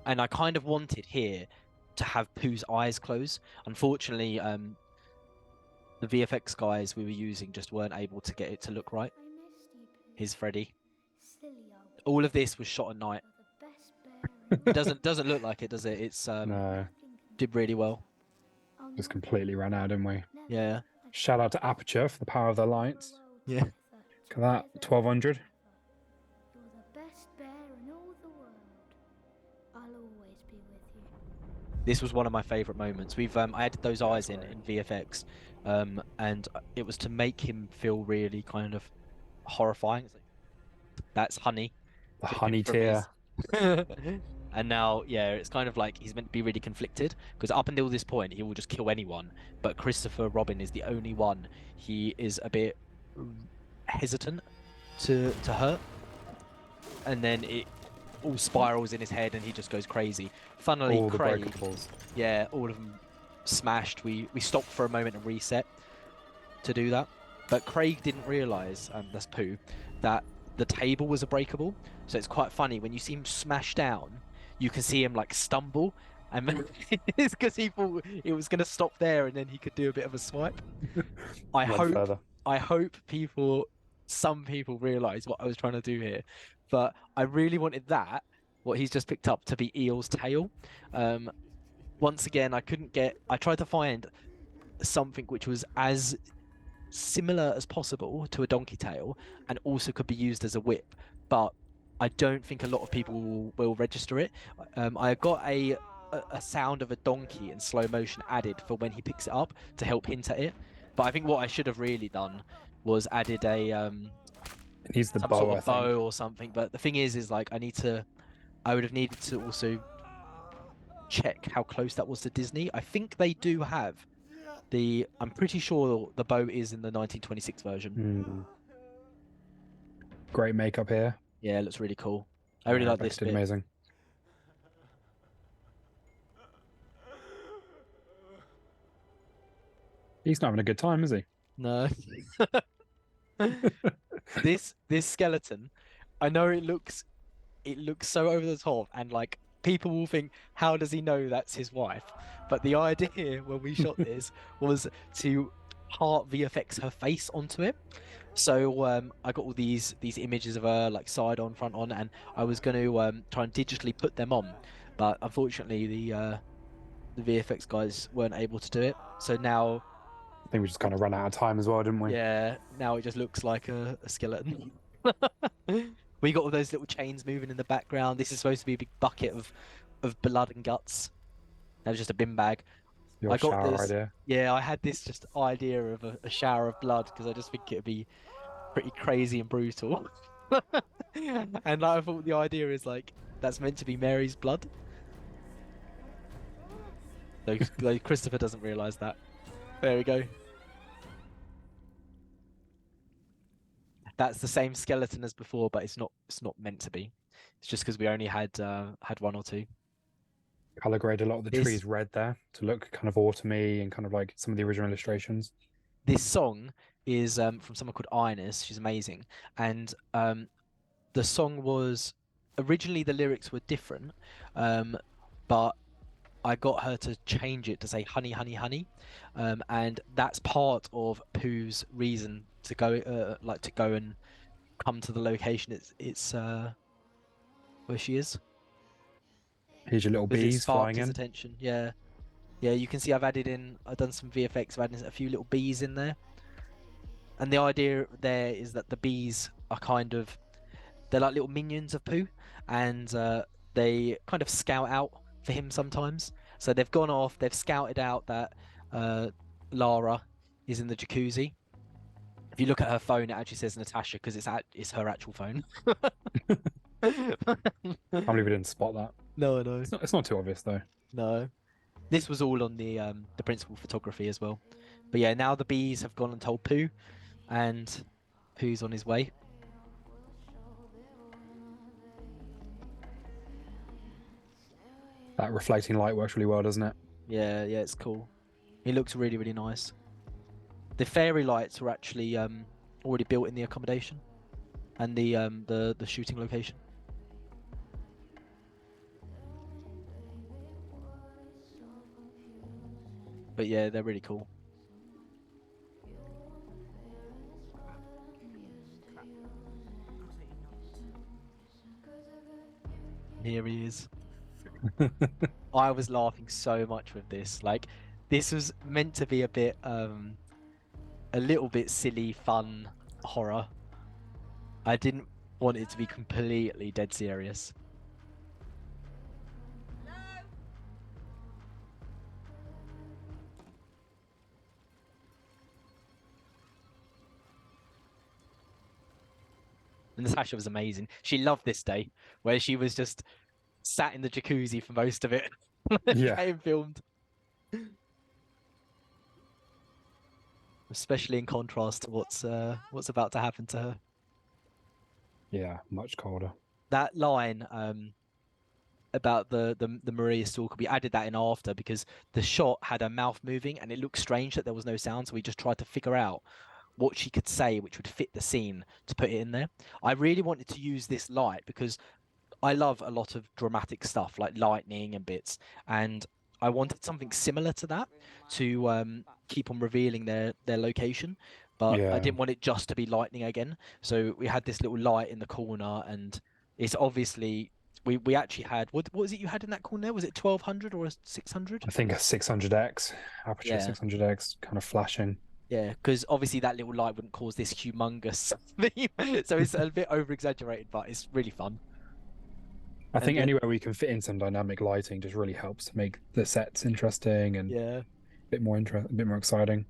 A: and I kind of wanted here to have Pooh's eyes close. Unfortunately, the VFX guys we were using just weren't able to get it to look right. Here's Freddy. All of this was shot at night. It doesn't look like it, does it? It's
B: No,
A: did really well.
B: just completely ran out, didn't we?
A: Yeah.
B: Shout out to Aperture for the power of their lights.
A: Yeah.
B: Look at that, 1200.
F: You're the best bear in all the world. I'll always be with you.
A: This was one of my favourite moments. We've I added those eyes in VFX, and it was to make him feel really kind of horrifying. It's like, that's Honey.
B: The
A: dripping
B: honey
A: from
B: tear.
A: his- And now, yeah, it's kind of like he's meant to be really conflicted because up until this point he will just kill anyone, but Christopher Robin is the only one he is a bit hesitant to hurt, and then it all spirals in his head and he just goes crazy. Funnily,
B: All the
A: Craig,
B: breakables.
A: yeah, all of them smashed. We stopped for a moment and reset to do that, but Craig didn't realise, that's Pooh, that the table was a breakable. So it's quite funny when you see him smash down, you can see him like stumble, and it's because he thought it was going to stop there and then he could do a bit of a swipe. I
B: Run
A: hope
B: further.
A: I hope some people realise what I was trying to do here, but I really wanted that, what he's just picked up, to be Eel's tail. Once again, I tried to find something which was as similar as possible to a donkey tail and also could be used as a whip, but I don't think a lot of people will register it. I got a sound of a donkey in slow motion added for when he picks it up to help hint at it, but I think what I should have really done was added a
B: It needs the
A: some
B: bow,
A: sort
B: I
A: of
B: think.
A: bow or something. But the thing is like I would have needed to also check how close that was to Disney. I think they do have the. I'm pretty sure the boat is in the 1926 version.
B: Hmm. Great makeup here.
A: Yeah, it looks really cool. I really
B: Yeah,
A: like
B: Rebecca
A: this
B: did
A: bit.
B: amazing. He's not having a good time, is he?
A: No. This skeleton, I know it looks so over the top, and like people will think, how does he know that's his wife? But the idea when we shot this was to part VFX her face onto it. So I got all these images of her like side on, front on, and I was going to try and digitally put them on, but unfortunately the VFX guys weren't able to do it. So now,
B: I think we just kind of ran out of time as well, didn't we?
A: yeah, now it just looks like a skeleton. We got all those little chains moving in the background. This is supposed to be a big bucket of blood and guts. That was just a bin bag.
B: Your
A: I got
B: shower
A: this.
B: idea.
A: Yeah, I had this just idea of a shower of blood because I just think it'd be pretty crazy and brutal. And I thought the idea is like that's meant to be Mary's blood. Though Christopher doesn't realise that. There we go. That's the same skeleton as before, but it's not meant to be. It's just because we only had one or two.
B: Color grade a lot of the
A: This-
B: trees red there to look kind of autumny and kind of like some of the original illustrations.
A: This song is from someone called Ines. She's amazing, and the song was originally the lyrics were different, but I got her to change it to say "honey, honey, honey," and that's part of Pooh's reason to go, like to go and come to the location. It's where she is.
B: Here's your little
A: Because it
B: bees
A: sparked
B: flying
A: his
B: in.
A: attention. Yeah, yeah. You can see I've done some VFX. I've added a few little bees in there, and the idea there is that the bees are they're like little minions of Pooh, and they kind of scout out for him sometimes. So they've gone off. They've scouted out that Lara is in the jacuzzi. If you look at her phone, it actually says Natasha because it's her actual phone.
B: I believe we didn't spot that.
A: No, no.
B: It's not too obvious though.
A: No, this was all on the principal photography as well. But yeah, now the bees have gone and told Pooh, and Pooh's on his way.
B: That reflecting light works really well, doesn't it?
A: Yeah, yeah, it's cool. It looks really, really nice. The fairy lights were actually already built in the accommodation and the shooting location. But yeah, they're really cool. And here he is. I was laughing so much with this. Like, this was meant to be a little bit silly, fun horror. I didn't want it to be completely dead serious. And Natasha was amazing. She loved this day where she was just sat in the jacuzzi for most of it.
B: Yeah.
A: Getting filmed. Especially in contrast to what's about to happen to her.
B: Yeah, much colder.
A: That line about the Maria Stalker, we added that in after because the shot had her mouth moving and it looked strange that there was no sound, so we just tried to figure out what she could say which would fit the scene to put it in there. I really wanted to use this light because I love a lot of dramatic stuff like lightning and bits, and I wanted something similar to that to keep on revealing their location, but I
B: Yeah.
A: didn't want it just to be lightning again. So we had this little light in the corner, and it's obviously we actually had what was it you had in that corner? Was it 1200 or a 600?
B: I think a 600x, aperture
A: Yeah.
B: 600x, kind of flashing.
A: Yeah, because obviously that little light wouldn't cause this humongous theme, so it's a bit over exaggerated, but it's really fun.
B: I think
A: then-
B: anywhere we can fit in some dynamic lighting just really helps to make the sets interesting and
A: Yeah.
B: a bit more exciting.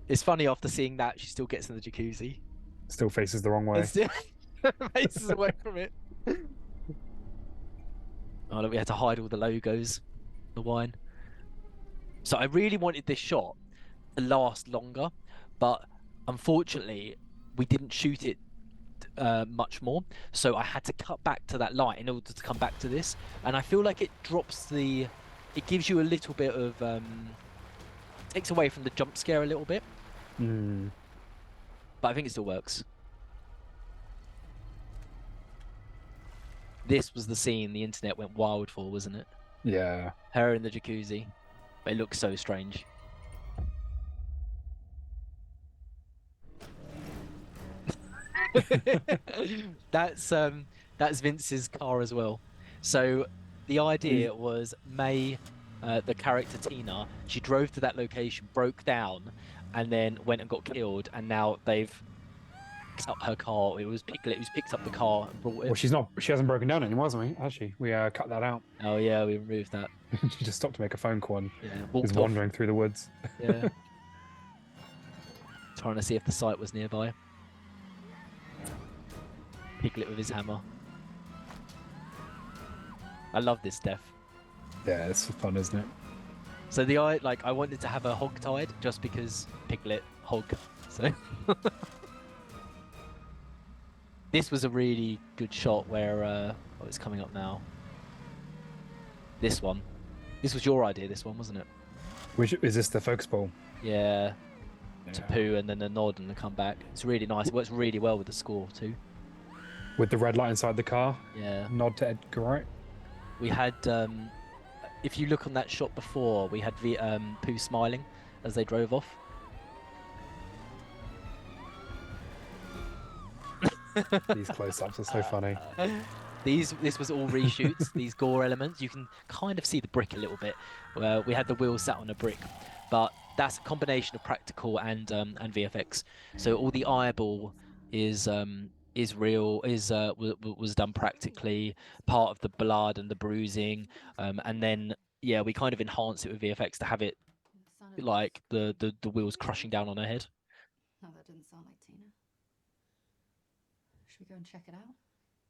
A: It's funny after seeing that she still gets in the jacuzzi.
B: Still faces the wrong way.
A: And still faces away from it. Oh, look, we had to hide all the logos, the wine. So I really wanted this shot to last longer, but unfortunately, we didn't shoot it much more. So I had to cut back to that light in order to come back to this. And I feel like it drops the, it gives you a little bit of, takes away from the jump scare a little bit.
B: Mm.
A: But I think it still works. This was the scene the internet went wild for, wasn't it?
B: Yeah.
A: Her in the jacuzzi. But it looks so strange. That's Vince's car as well. So the idea was May, the character Tina, she drove to that location, broke down, and then went and got killed. And now they've picked up her car. It was Piglet who's picked up the car and brought it.
B: Well, she hasn't broken down anymore, hasn't we? Has she? We cut that out.
A: Oh yeah, we removed that.
B: She just stopped to make a phone call and
A: Yeah,
B: was
A: walked off.
B: wandering through the woods.
A: Yeah. Trying to see if the site was nearby. Piglet with his hammer. I love this death.
B: Yeah, it's fun, isn't it?
A: So I wanted to have her hog tied just because Piglet hog. So this was a really good shot where oh, it's coming up now. This one. This was your idea, this one, wasn't it?
B: Which is this the focus ball?
A: Yeah. To Pooh and then a nod and a comeback. It's really nice. It works really well with the score too.
B: With the red light inside the car.
A: Yeah.
B: Nod to Edgar Wright.
A: We had, if you look on that shot before, we had Pooh smiling as they drove off.
B: These close-ups are so funny.
A: This was all reshoots. These gore elements, you can kind of see the brick a little bit. Where we had the wheel sat on a brick, but that's a combination of practical and VFX. So all the eyeball is real, was done practically. Part of the blood and the bruising, and then yeah, we kind of enhanced it with VFX to have it like the wheels crushing down on her head.
E: No, that didn't sound like Tina. Should we go and check it out?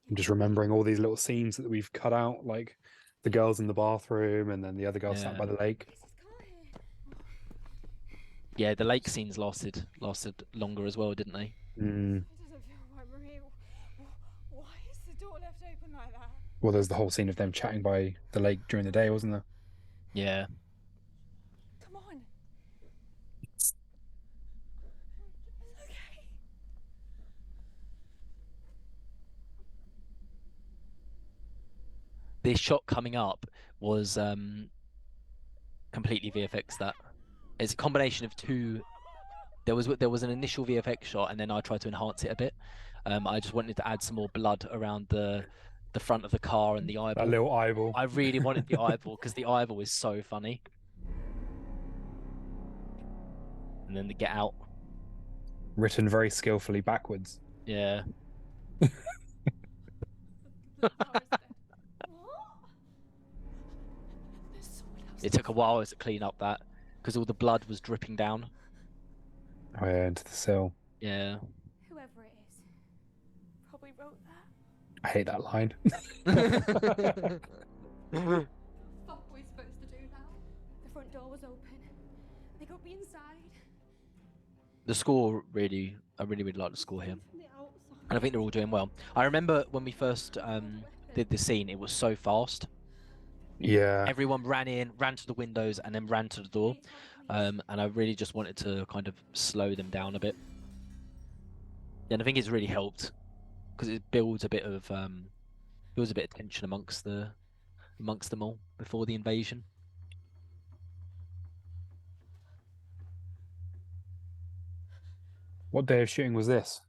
B: I'm just remembering all these little scenes that we've cut out, like the girls in the bathroom and then the other girl sat by the lake.
A: Yeah, the lake scenes lasted longer as well, didn't they?
B: Mm.
C: It doesn't feel right, Marie. Why is the door left open like that?
B: Well, there's the whole scene of them chatting by the lake during the day, wasn't there?
A: Yeah.
C: Come on. Okay.
A: This shot coming up was completely VFX. That it's a combination of two. There was an initial VFX shot, and then I tried to enhance it a bit. I just wanted to add some more blood around the front of the car and the eyeball.
B: That little eyeball.
A: I really wanted the eyeball because the eyeball is so funny. And then the get out.
B: Written very skillfully backwards.
A: Yeah. It took a while to clean up that because all the blood was dripping down.
B: Oh yeah, into the sill.
A: Yeah.
D: Whoever it is probably wrote that.
B: I hate that line.
D: What the fuck were we supposed to do now? The front door was open. They could be inside.
A: The score really, I really like the score here. And I think they're all doing well. I remember when we first did the scene, it was so fast.
B: Yeah.
A: Everyone ran in, ran to the windows, and then ran to the door. And I really just wanted to kind of slow them down a bit. And I think it's really helped because it builds a bit of tension amongst them all before the invasion.
B: What day of shooting was this?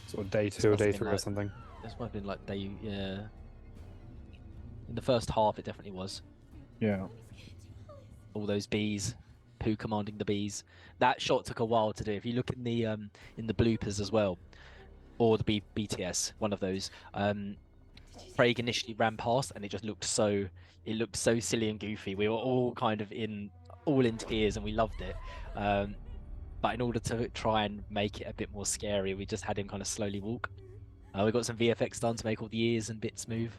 B: Sort of day 2 or
A: must have
B: day
A: been
B: 3 or
A: like-
B: something.
A: This might have been like yeah. In the first half, it definitely was.
B: Yeah.
A: All those bees, Pooh commanding the bees. That shot took a while to do. If you look in the bloopers as well, or the BTS, one of those, Craig initially ran past, and it just looked so silly and goofy. We were all kind of in tears, and we loved it. But in order to try and make it a bit more scary, we just had him kind of slowly walk. We got some VFX done to make all the ears and bits move.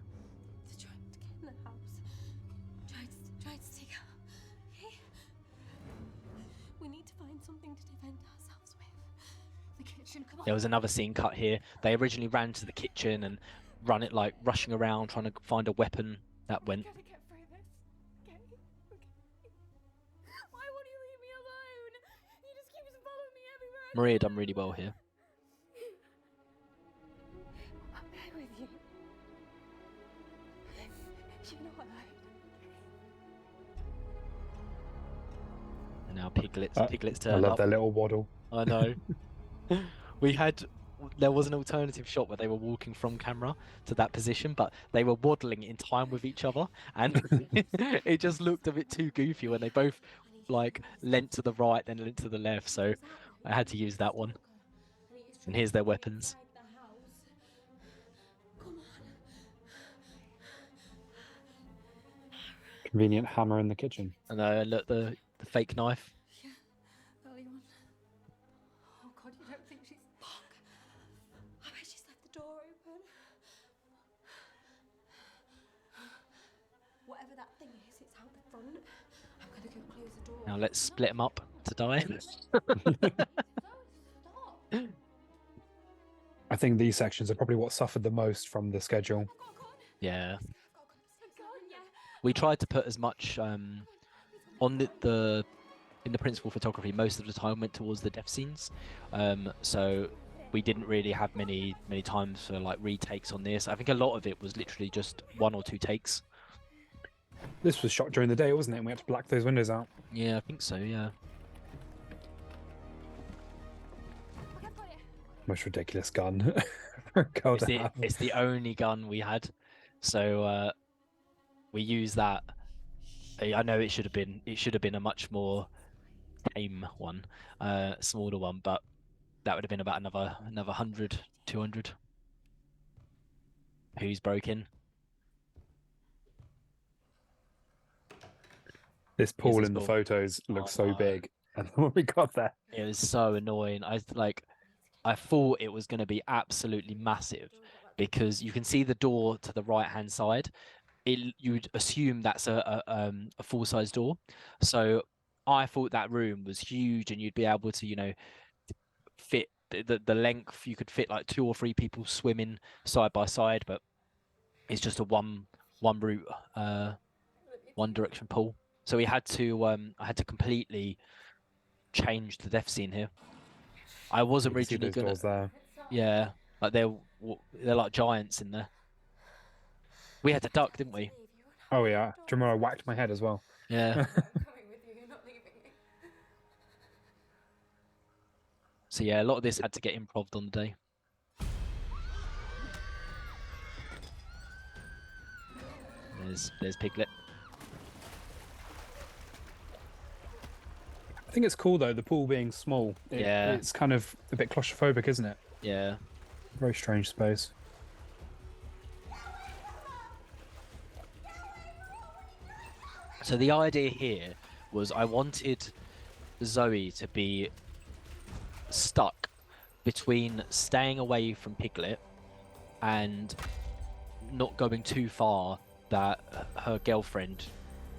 D: kitchen. Come on.
A: There was another scene cut here. They originally ran to the kitchen and run it like rushing around trying to find a weapon. That went.
D: We're gonna get through this. Okay? Okay. Why won't you leave me alone? He just keeps following me everywhere. I
A: Maria
D: go.
A: done really well here.
D: I'm there with you. You're not alone.
A: And now Piglet's
B: I
A: turn
B: love
A: up.
B: their little waddle.
A: I know. There was an alternative shot where they were walking from camera to that position, but they were waddling in time with each other, and it just looked a bit too goofy when they both like leant to the right then leant to the left. So I had to use that one. And here's their weapons.
B: Convenient hammer in the kitchen.
A: And look, the fake knife.
D: Early on. Oh God, you don't think she's... Fuck. I bet she's left the door open. Whatever that thing is, it's out the front. I'm gonna go close the door.
A: Now let's split them up to die.
D: Stop.
B: I think these sections are probably what suffered the most from the schedule.
A: Yeah.
D: Yeah.
A: We tried to put as much on the in the principal photography. Most of the time went towards the death scenes, so we didn't really have many times for like retakes on this. I think a lot of it was literally just 1 or 2 takes.
B: This was shot during the day, wasn't it? And we had to black those windows out.
A: Yeah, I think so. Yeah.
B: Most ridiculous gun for a girl
A: It's
B: to
A: the,
B: have.
A: it's the only gun we had, so we used that. I know it should have been a much more tame one, smaller one, but that would have been about another 100, 200. Who's broken?
B: This pool
A: this
B: in the
A: pool.
B: photos looks
A: Oh,
B: so
A: no.
B: big, and then when we got there,
A: It was so annoying. I thought it was going to be absolutely massive because you can see the door to the right hand side. You'd assume that's a full size door, so I thought that room was huge and you'd be able to fit the length. You could fit like 2 or 3 people swimming side by side, but it's just a one route, one direction pool. So we had to I had to completely change the death scene here. I was
B: you can see
A: originally
B: those
A: gonna,
B: doors there.
A: yeah, like they're like giants in there. We had to duck, didn't we?
B: Oh yeah, do you remember I whacked my head as well?
A: Yeah.
D: I'm coming with you. You're not leaving me.
A: So yeah, a lot of this had to get improv'd on the day. There's Piglet.
B: I think it's cool though, the pool being small.
A: Yeah.
B: It's kind of a bit claustrophobic, isn't it?
A: Yeah.
B: Very strange space.
A: So the idea here was I wanted Zoe to be stuck between staying away from Piglet and not going too far that her girlfriend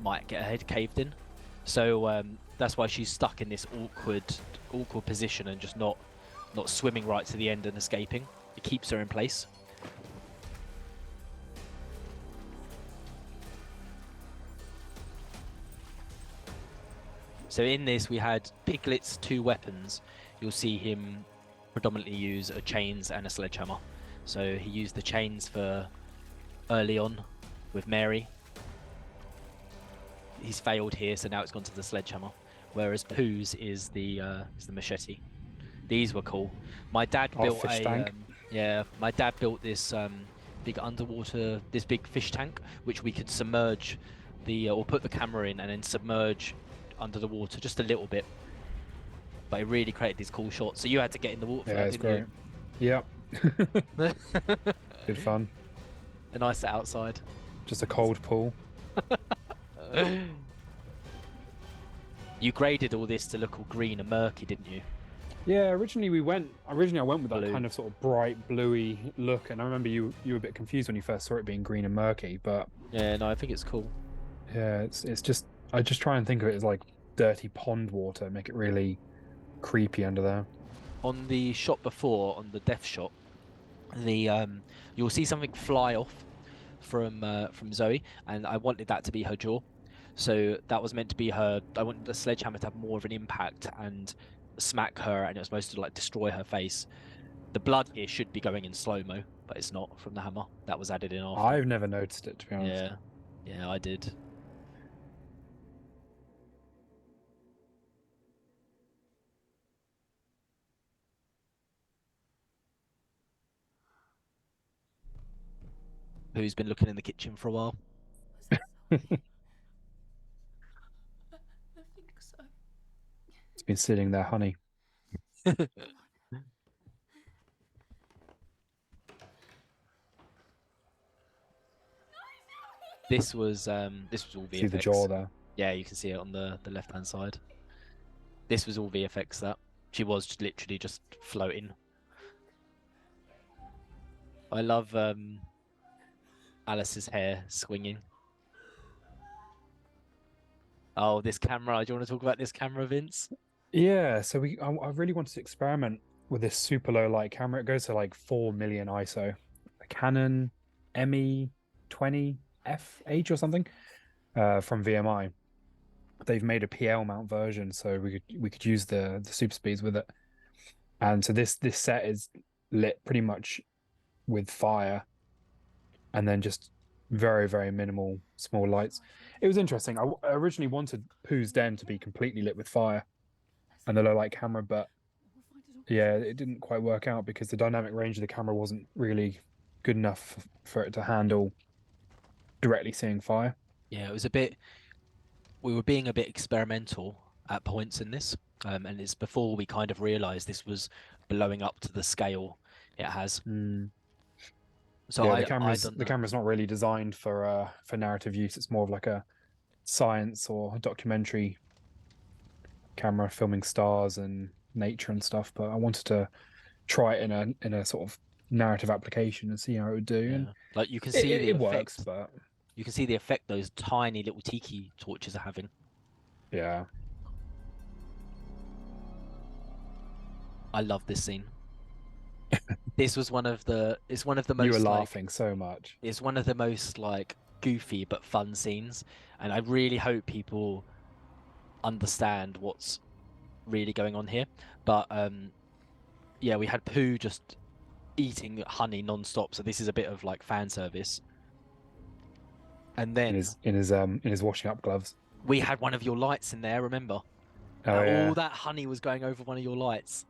A: might get her head caved in. So that's why she's stuck in this awkward position and just not swimming right to the end and escaping. It keeps her in place. So in this we had Piglet's 2 weapons. You'll see him predominantly use a chains and a sledgehammer. So he used the chains for early on with Mary. He's failed here, so now it's gone to the sledgehammer. Whereas Pooh's is the machete. These were cool. My dad
B: Oh,
A: built
B: fish tank.
A: my dad built this big fish tank, which we could submerge or put the camera in and then submerge under the water just a little bit. But it really created these cool shots. So you had to get in the water for
B: Yeah,
A: that,
B: it's
A: didn't
B: great. Yep.
A: you?
B: Good fun.
A: A nice set outside.
B: Just a cold pool.
A: You graded all this to look all green and murky, didn't you?
B: Yeah, originally I went with that
A: Blue.
B: kind of sort of bright bluey look, and I remember you were a bit confused when you first saw it being green and murky, but
A: Yeah, no, I think it's cool.
B: yeah, it's just I just try and think of it as like dirty pond water, make it really creepy under there.
A: on the shot before, on the death shot, the you'll see something fly off from Zoe, and I wanted that to be her jaw. So that was meant to be her. I wanted the sledgehammer to have more of an impact and smack her, and it was supposed to like destroy her face. The blood here should be going in slow-mo, but it's not from the hammer. That was added in after.
B: I've never noticed it, to be honest.
A: Yeah, I did. Who's been looking in the kitchen for a while?
H: I think so.
B: It's been sitting there, honey.
A: This was all VFX.
B: See the jaw there.
A: Yeah, you can see it on the left-hand side. This was all VFX. That she was just literally just floating. I love Alice's hair swinging. Oh, this camera! Do you want to talk about this camera, Vince?
B: Yeah, so I really wanted to experiment with this super low light camera. It goes to like 4 million ISO. A Canon ME20FH or something from VMI. They've made a PL mount version, so we could use the super speeds with it. And so this set is lit pretty much with fire, and then just very, very minimal small lights. It was interesting. I originally wanted Pooh's den to be completely lit with fire and the low light camera, but yeah, it didn't quite work out because the dynamic range of the camera wasn't really good enough for it to handle directly seeing fire.
A: Yeah, it was a bit. We were being a bit experimental at points in this, and it's before we kind of realised this was blowing up to the scale it has. So
B: yeah,
A: the
B: the camera's not really designed for narrative use. It's more of like a science or documentary camera filming stars and nature and stuff. But I wanted to try it in a sort of narrative application and see how it would do.
A: Yeah.
B: And
A: like you can see the
B: it
A: effect,
B: works, but
A: you can see the effect those tiny little tiki torches are having.
B: yeah,
A: I love this scene. This was one of the. It's one of the most.
B: you were
A: like,
B: laughing so much.
A: It's one of the most like goofy but fun scenes, and I really hope people understand what's really going on here. But yeah, we had Pooh just eating honey non-stop, so this is a bit of like fan service. And then
B: in his washing up gloves.
A: we had one of your lights in there, remember?
B: Oh, yeah.
A: All that honey was going over one of your lights.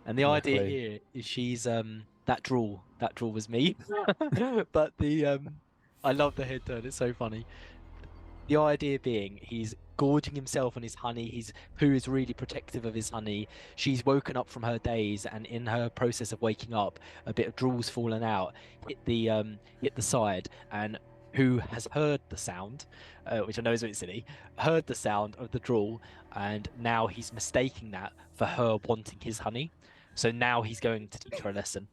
A: And the idea
B: Luckily.
A: here is she's that drool was me. But the I love the head turn, it's so funny. The idea being he's gorging himself on his honey. Pooh is really protective of his honey. She's woken up from her daze, and in her process of waking up, a bit of drool's fallen out, hit the side, and Pooh has heard the sound, which I know is a bit silly, heard the sound of the drool, and now he's mistaking that for her wanting his honey. So now he's going to teach her a lesson.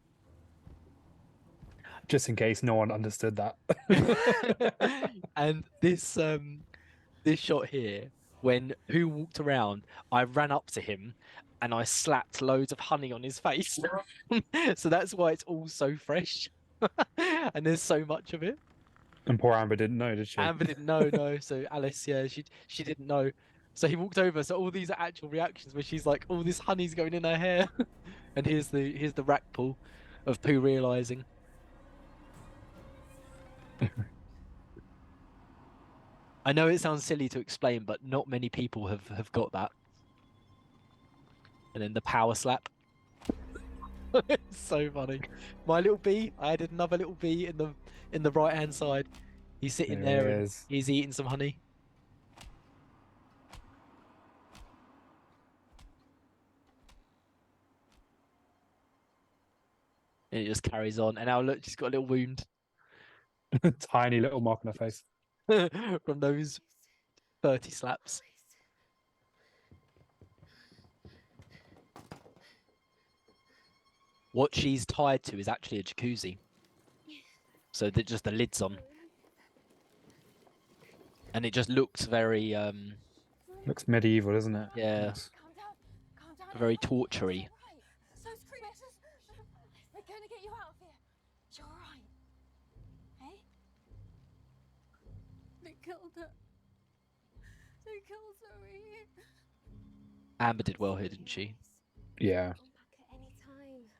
B: Just in case no one understood that.
A: And this shot here, when Pooh walked around, I ran up to him and I slapped loads of honey on his face. So that's why it's all so fresh. And there's so much of it.
B: And poor Amber didn't know, did she?
A: Amber didn't know, no. So Alice, yeah, she didn't know. So he walked over. So all these are actual reactions where she's like, "All this honey's going in her hair," and here's the rack pull of Pooh realizing. I know it sounds silly to explain, but not many people have got that. And then the power slap. It's so funny. My little bee. I added another little bee in the right hand side. He's sitting
B: There
A: there
B: he
A: and
B: is.
A: he's eating some honey. And it just carries on. And now look, she's got a little wound
B: Tiny little mark on her face.
A: from those 30 slaps. What she's tied to is actually a jacuzzi. So that just the lid's on. And it just looks very
B: Looks medieval, doesn't it?
A: yeah.
B: Looks-
H: Calm down. Calm down.
A: very tortury.
D: So screaming. We're gonna get you out of here. You're alright. Hey? They killed her. They killed Zoe.
A: Amber did well here, didn't she?
B: Yeah.
G: Come back at any time.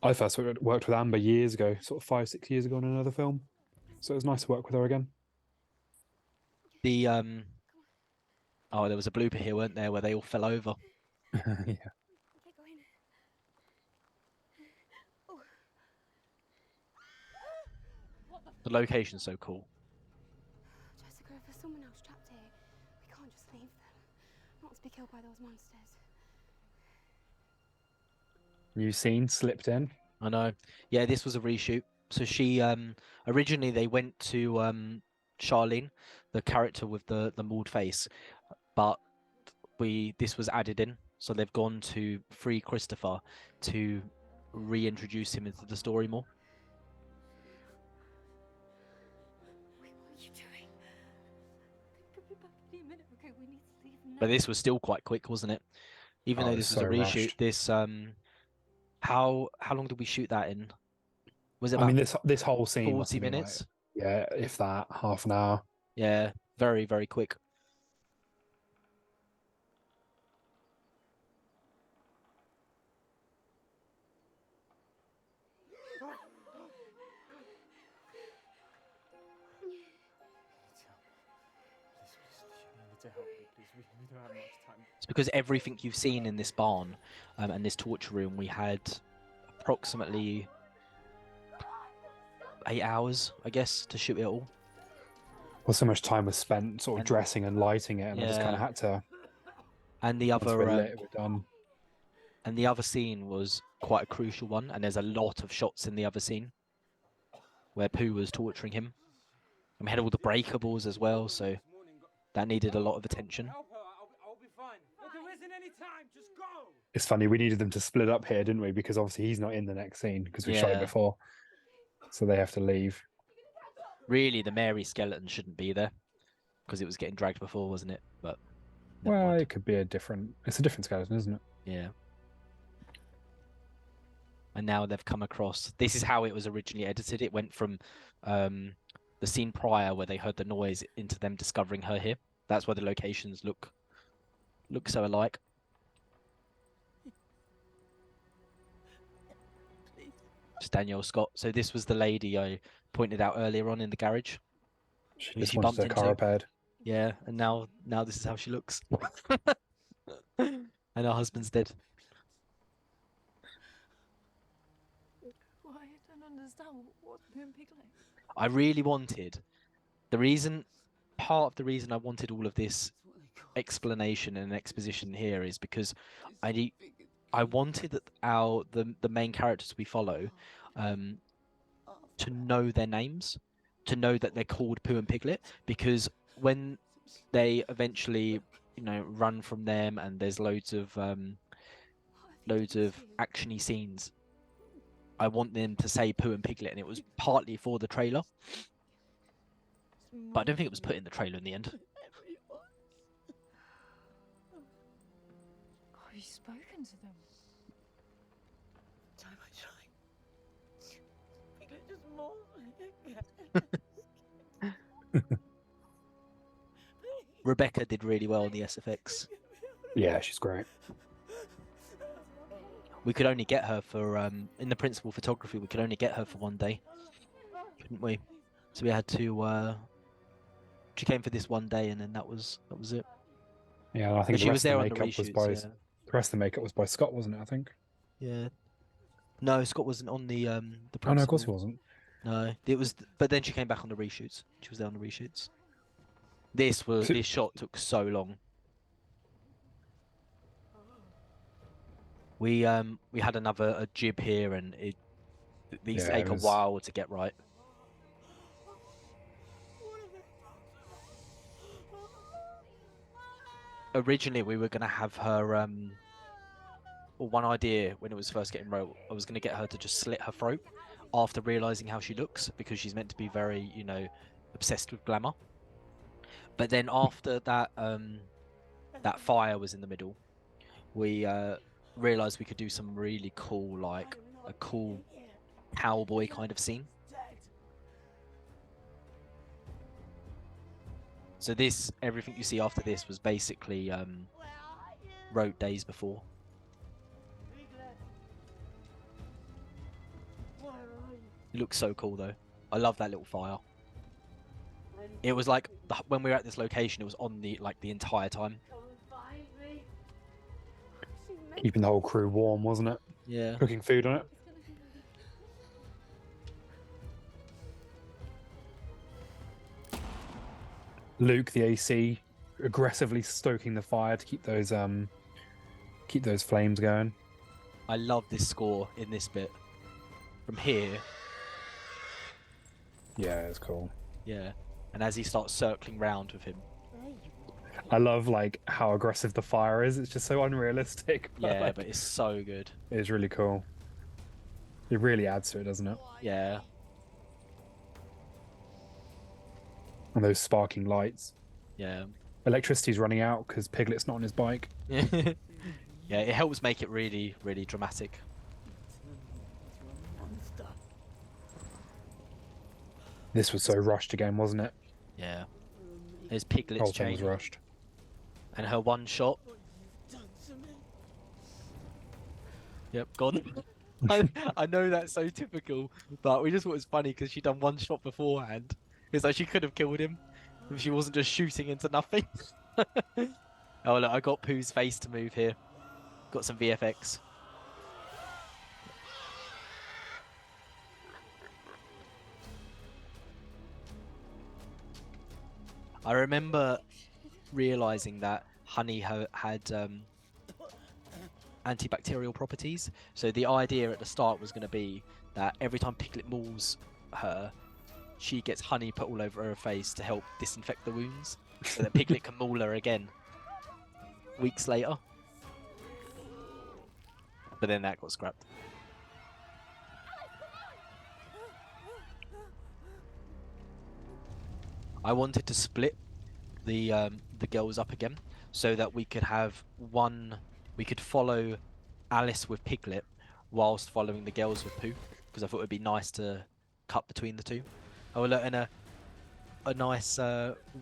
B: I first worked with Amber years ago, sort of 5-6 years ago on another film. So it was nice to work with her again.
A: The oh, there was a blooper here, weren't there, where they all fell over.
B: Yeah.
G: Get going.
A: The location's so cool.
G: Jessica, if there's someone else trapped here, we can't just leave them. Not to be killed by those monsters.
B: New scene slipped in.
A: I know. Yeah, this was a reshoot. So she originally they went to Charlene, the character with the mauled face, but this was added in. So they've gone to free Christopher to reintroduce him into the story more.
G: Wait, what are you doing?
D: They could be back any minute. Okay, we need to leave now.
A: But this was still quite quick, wasn't it? Even
B: Oh,
A: though
B: it
A: this
B: was
A: was a
B: so
A: reshoot,
B: rushed.
A: this how long did we shoot that in? Was it
B: I mean,
A: about
B: this whole scene must
A: 40
B: have been
A: minutes?
B: like, yeah, if that, half an hour.
A: Yeah, very, very quick.
C: To help me, please. We don't have much time.
A: It's because everything you've seen in this barn and this torture room, we had approximately 8 hours, I guess, to shoot it all.
B: Well, so much time was spent sort of
A: And-
B: dressing and lighting it, and I just kind
A: Yeah.
B: of had to.
A: And the
B: Once
A: other
B: we're lit, we're done.
A: and the other scene was quite a crucial one, and there's a lot of shots in the other scene where Pooh was torturing him. And we had all the breakables as well, so that needed a lot of attention.
C: Help her. I'll be fine. But there isn't any time. Just go.
B: It's funny, we needed them to split up here, didn't we? Because obviously he's not in the next scene because we shot it
A: Yeah.
B: before, so they have to leave.
A: Really, the Mary skeleton shouldn't be there because it was getting dragged before, wasn't it? But never
B: Well,
A: mind.
B: it could be a different. It's a different skeleton, isn't it?
A: Yeah. And now they've come across. This is how it was originally edited. It went from the scene prior where they heard the noise into them discovering her here. That's why the locations look so alike. It's Danielle Scott. So this was the lady I pointed out earlier on in the garage.
B: She
A: Who
B: just
A: she
B: wanted
A: bumped
B: her car
A: into.
B: repaired.
A: Yeah, and now this is how she looks. And her husband's dead.
H: Why? I don't understand. What's Pooh and Piglet?
A: I really wanted part of the reason I wanted all of this explanation and exposition here is because I wanted that the main characters we follow to know their names, to know that they're called Pooh and Piglet, because when they eventually run from them and there's loads of actiony scenes, I want them to say Pooh and Piglet, and it was partly for the trailer, but I don't think it was put in the trailer in the end.
H: Have you spoken to them?
I: Time I try. Piglet just mauls me again.
A: Rebecca did really well on the SFX.
B: Yeah, she's great.
A: We could only get her for in the principal photography. We could only get her for one day, couldn't we? So we had to. She came for this one day, and then that was it.
B: Yeah, I think
A: But
B: the
A: she was
B: rest
A: there
B: of
A: on
B: the
A: the
B: makeup was
A: reshoots.
B: by
A: Yeah.
B: the rest of the makeup was by Scott, wasn't it? I think.
A: Yeah. No, Scott wasn't on the
B: Oh
A: principal.
B: no, of course he wasn't.
A: No, it was. But then she came back on the reshoots. She was there on the reshoots. This
B: So-
A: shot took so long. We had a jib here, and these
B: Yeah,
A: take
B: it
A: a
B: was-
A: while to get right. Originally, we were gonna have her. Well, one idea when it was first getting wrote, I was gonna get her to just slit her throat after realizing how she looks, because she's meant to be very, obsessed with glamour. But then after that, that fire was in the middle, we realized we could do some really cool, like a cool cowboy kind of scene. So this, everything you see after this was basically wrote days before. It looks so cool though. I love that little fire. It was like when we were at this location, it was on the the entire time.
B: Keeping the whole crew warm, wasn't it?
A: Yeah.
B: Cooking food on it. Luke, the AC, aggressively stoking the fire to keep those flames going.
A: I love this score in this bit. From here,
B: Yeah, it's cool.
A: yeah. And as he starts circling round with him,
B: I love like how aggressive the fire is. It's just so unrealistic.
A: yeah,
B: like,
A: but it's so good.
B: it's really cool. It really adds to it, doesn't it?
A: Yeah.
B: And those sparking lights.
A: Yeah.
B: Electricity's running out because Piglet's not on his bike.
A: Yeah, it helps make it really, really dramatic.
B: This was so rushed again, wasn't it?
A: Yeah. There's
B: The
A: Piglet's
B: whole thing was
A: chain
B: rushed.
A: and her one shot. Yep, gone. I know that's so typical, but we just thought it was funny because she done one shot beforehand. It's like she could have killed him if she wasn't just shooting into nothing. Oh look, I got Pooh's face to move here. Got some VFX. I remember realizing that honey had antibacterial properties. So the idea at the start was going to be that every time Piglet mauls her, she gets honey put all over her face to help disinfect the wounds, so that Piglet can maul her again weeks later. But then that got scrapped. I wanted to split the girls up again so that we could have we could follow Alice with Piglet whilst following the girls with Pooh, because I thought it would be nice to cut between the two. Oh look, and a nice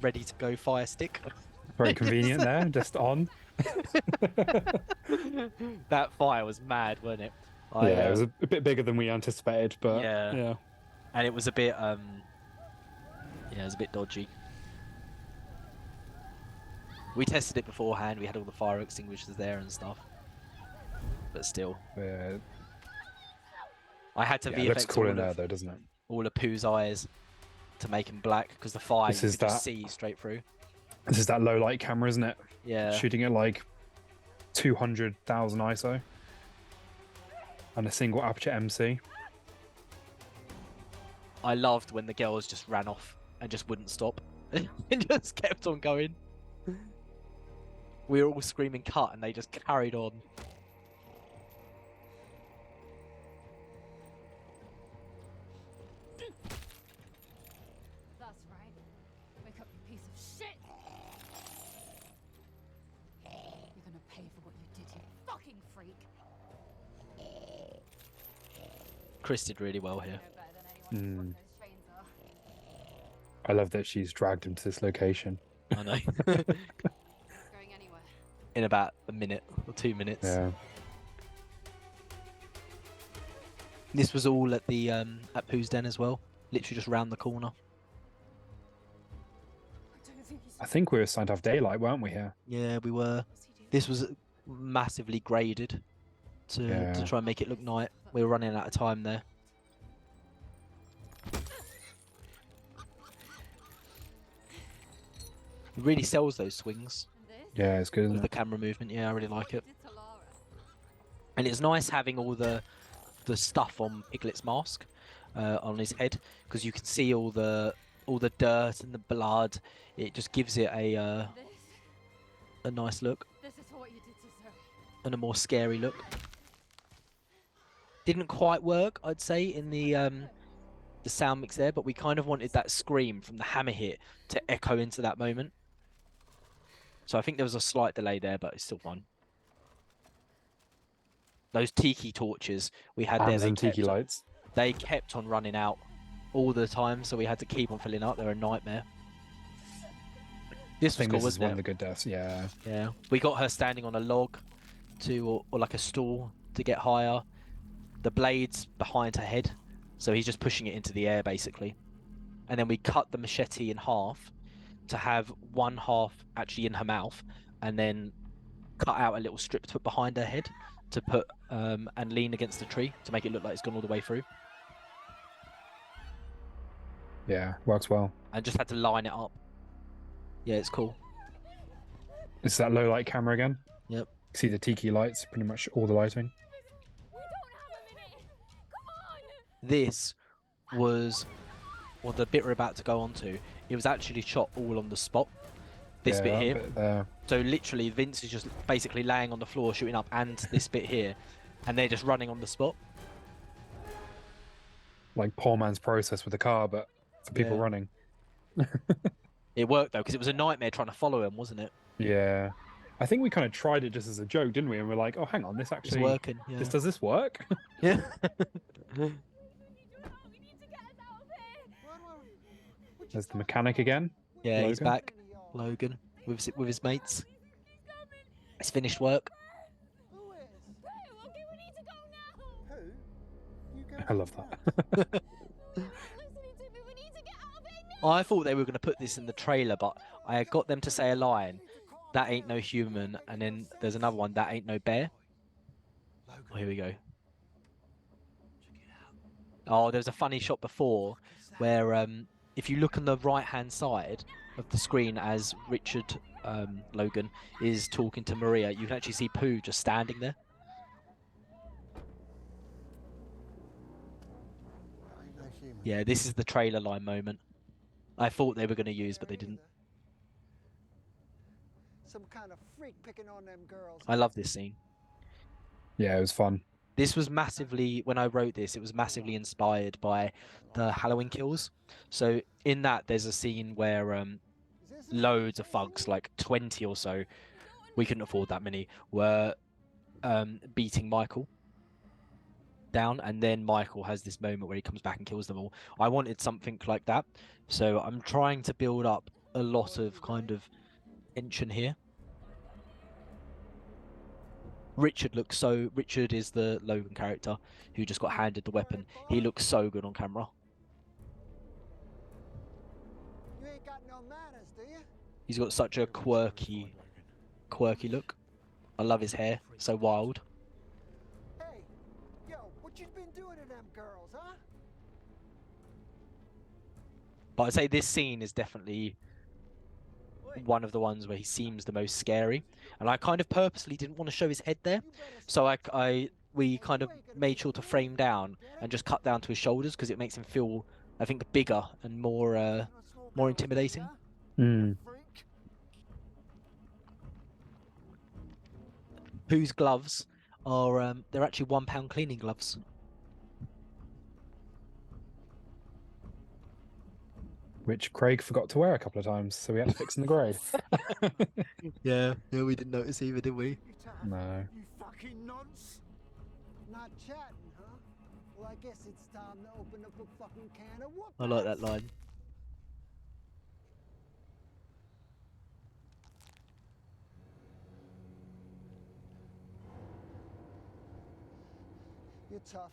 A: ready to go fire stick.
B: Very convenient there, just on.
A: That fire was mad, wasn't it?
B: Yeah, it was a bit bigger than we anticipated, but yeah.
A: And it was a bit yeah, it was a bit dodgy. We tested it beforehand, we had all the fire extinguishers there and stuff. But still.
B: Yeah,
A: I had to
B: it looks
A: VFX
B: cool in
A: all
B: there
A: of,
B: though, doesn't it?
A: all of Pooh's eyes to make him black, because the fire
B: This
A: you
B: is
A: could just
B: that-
A: see straight through.
B: This is that low light camera, isn't it?
A: Yeah.
B: Shooting at like 200,000 ISO. And a single aperture MC.
A: I loved when the girls just ran off and just wouldn't stop and just kept on going. We were all screaming cut and they just carried on.
H: That's right. Wake up, you piece of shit! You're gonna pay for what you did, you fucking freak!
A: Chris did really well here.
H: You know better than anyone what those trains are.
B: I love that she's dragged him to this location.
A: I know.
H: It's going anywhere.
A: In about a minute or 2 minutes.
B: Yeah.
A: This was all at the at Pooh's Den as well. Literally just round the corner.
H: I don't think he's
B: I think we were starting to have daylight, weren't we here?
A: Yeah, we were. This was massively graded to
B: Yeah.
A: try and make it look night. We were running out of time there. It really sells those swings
B: Yeah, it's good,
A: with
B: isn't
A: the
B: it?
A: camera movement. Yeah, I really like it.
H: did to Lara.
A: And it's nice having all the stuff on Piglet's mask on his head, because you can see all the dirt and the blood. It just gives it a nice look
H: This is what you did to Zoe.
A: and a more scary look. Didn't quite work, I'd say, in the sound mix there, but we kind of wanted that scream from the hammer hit to echo into that moment. So I think there was a slight delay there, but it's still fine. those tiki torches we had there,
B: Amazon tiki lights.
A: they kept on running out all the time, so we had to keep on filling up. They're a nightmare. This
B: I
A: was
B: think
A: cool,
B: this is
A: wasn't
B: one
A: it?
B: of the good deaths. Yeah.
A: Yeah, we got her standing on a log or like a stool to get higher. The blade's behind her head, so he's just pushing it into the air basically. And then we cut the machete in half to have one half actually in her mouth, and then cut out a little strip to put behind her head to put and lean against the tree to make it look like it's gone all the way through.
B: Yeah, works well.
A: And just had to line it up. Yeah, it's cool.
B: It's that low light camera again.
A: Yep.
B: See the tiki lights, pretty much all the lighting.
A: This was, well, the bit we're about to go on to, it was actually shot all on the spot. This
B: Yeah,
A: bit
B: that
A: here.
B: bit there.
A: So literally Vince is just basically laying on the floor shooting up, and this bit here, and they're just running on the spot.
B: Like poor man's process with the car, but for people
A: Yeah.
B: running.
A: It worked though, because it was a nightmare trying to follow him, wasn't it?
B: Yeah. I think we kind of tried it just as a joke, didn't we? And we're like, oh, hang on, this
A: It's
B: actually
A: working. Yeah.
B: does this work?
A: Yeah.
B: There's the mechanic again.
A: Yeah, he's
B: Logan.
A: back. Logan with his mates. It's finished work.
B: I love that.
A: I thought they were going to put this in the trailer, but I got them to say a line, "That ain't no human," and then there's another one, "That ain't no bear." Oh, here we go. Oh, there's a funny shot before where if you look on the right-hand side of the screen as Richard Logan is talking to Maria, you can actually see Pooh just standing there. Yeah, this is the trailer line moment. I thought they were going to use, but they didn't.
C: Some kind of freak picking on them girls.
A: I love this scene.
B: Yeah, it was fun.
A: This was massively, when I wrote this, it was massively inspired by the Halloween Kills. So in that, there's a scene where loads of thugs, like 20 or so, we couldn't afford that many, were beating Michael down, and then Michael has this moment where he comes back and kills them all. I wanted something like that, so I'm trying to build up a lot of kind of tension here. Richard is the Logan character who just got handed the weapon. He looks so good on camera.
C: You ain't got no manners, do you?
A: He's got such a quirky look. I love his hair, so wild.
C: Hey, yo, what you been doing to them girls, huh?
A: But I'd say this scene is definitely one of the ones where he seems the most scary. And I kind of purposely didn't want to show his head there. So we kind of made sure to frame down and just cut down to his shoulders, because it makes him feel, I think, bigger and more intimidating.
B: Mm.
A: Pooh's gloves are they're actually £1 cleaning gloves.
B: Which Craig forgot to wear a couple of times, so we had to fix in the grey.
A: Yeah, we didn't notice either, did we?
B: No.
C: You fucking nonce. Not chatting, huh? Well, I guess it's time to open up a fucking can of whoop.
A: I like that line.
C: You're tough.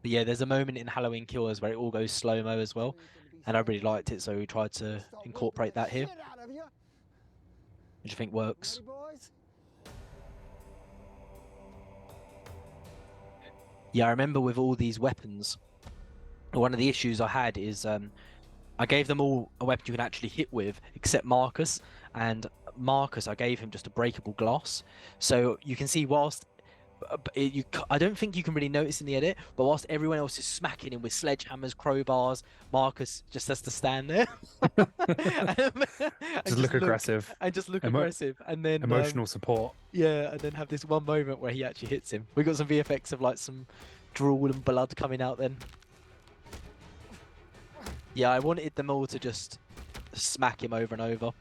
A: But yeah, there's a moment in Halloween Killers where it all goes slow-mo as well, and I really liked it, so we tried to incorporate that here, which I think works.
C: Ready, boys?
A: Yeah, I remember with all these weapons, one of the issues I had is I gave them all a weapon you can actually hit with, except Marcus. And Marcus, I gave him just a breakable glass. So you can see whilst I don't think you can really notice in the edit, but whilst everyone else is smacking him with sledgehammers, crowbars, Marcus just has to stand there. and
B: Just look aggressive.
A: And just look aggressive. And then
B: emotional support.
A: yeah, and then have this one moment where he actually hits him. We got some VFX of like some drool and blood coming out then. Yeah, I wanted them all to just smack him over and over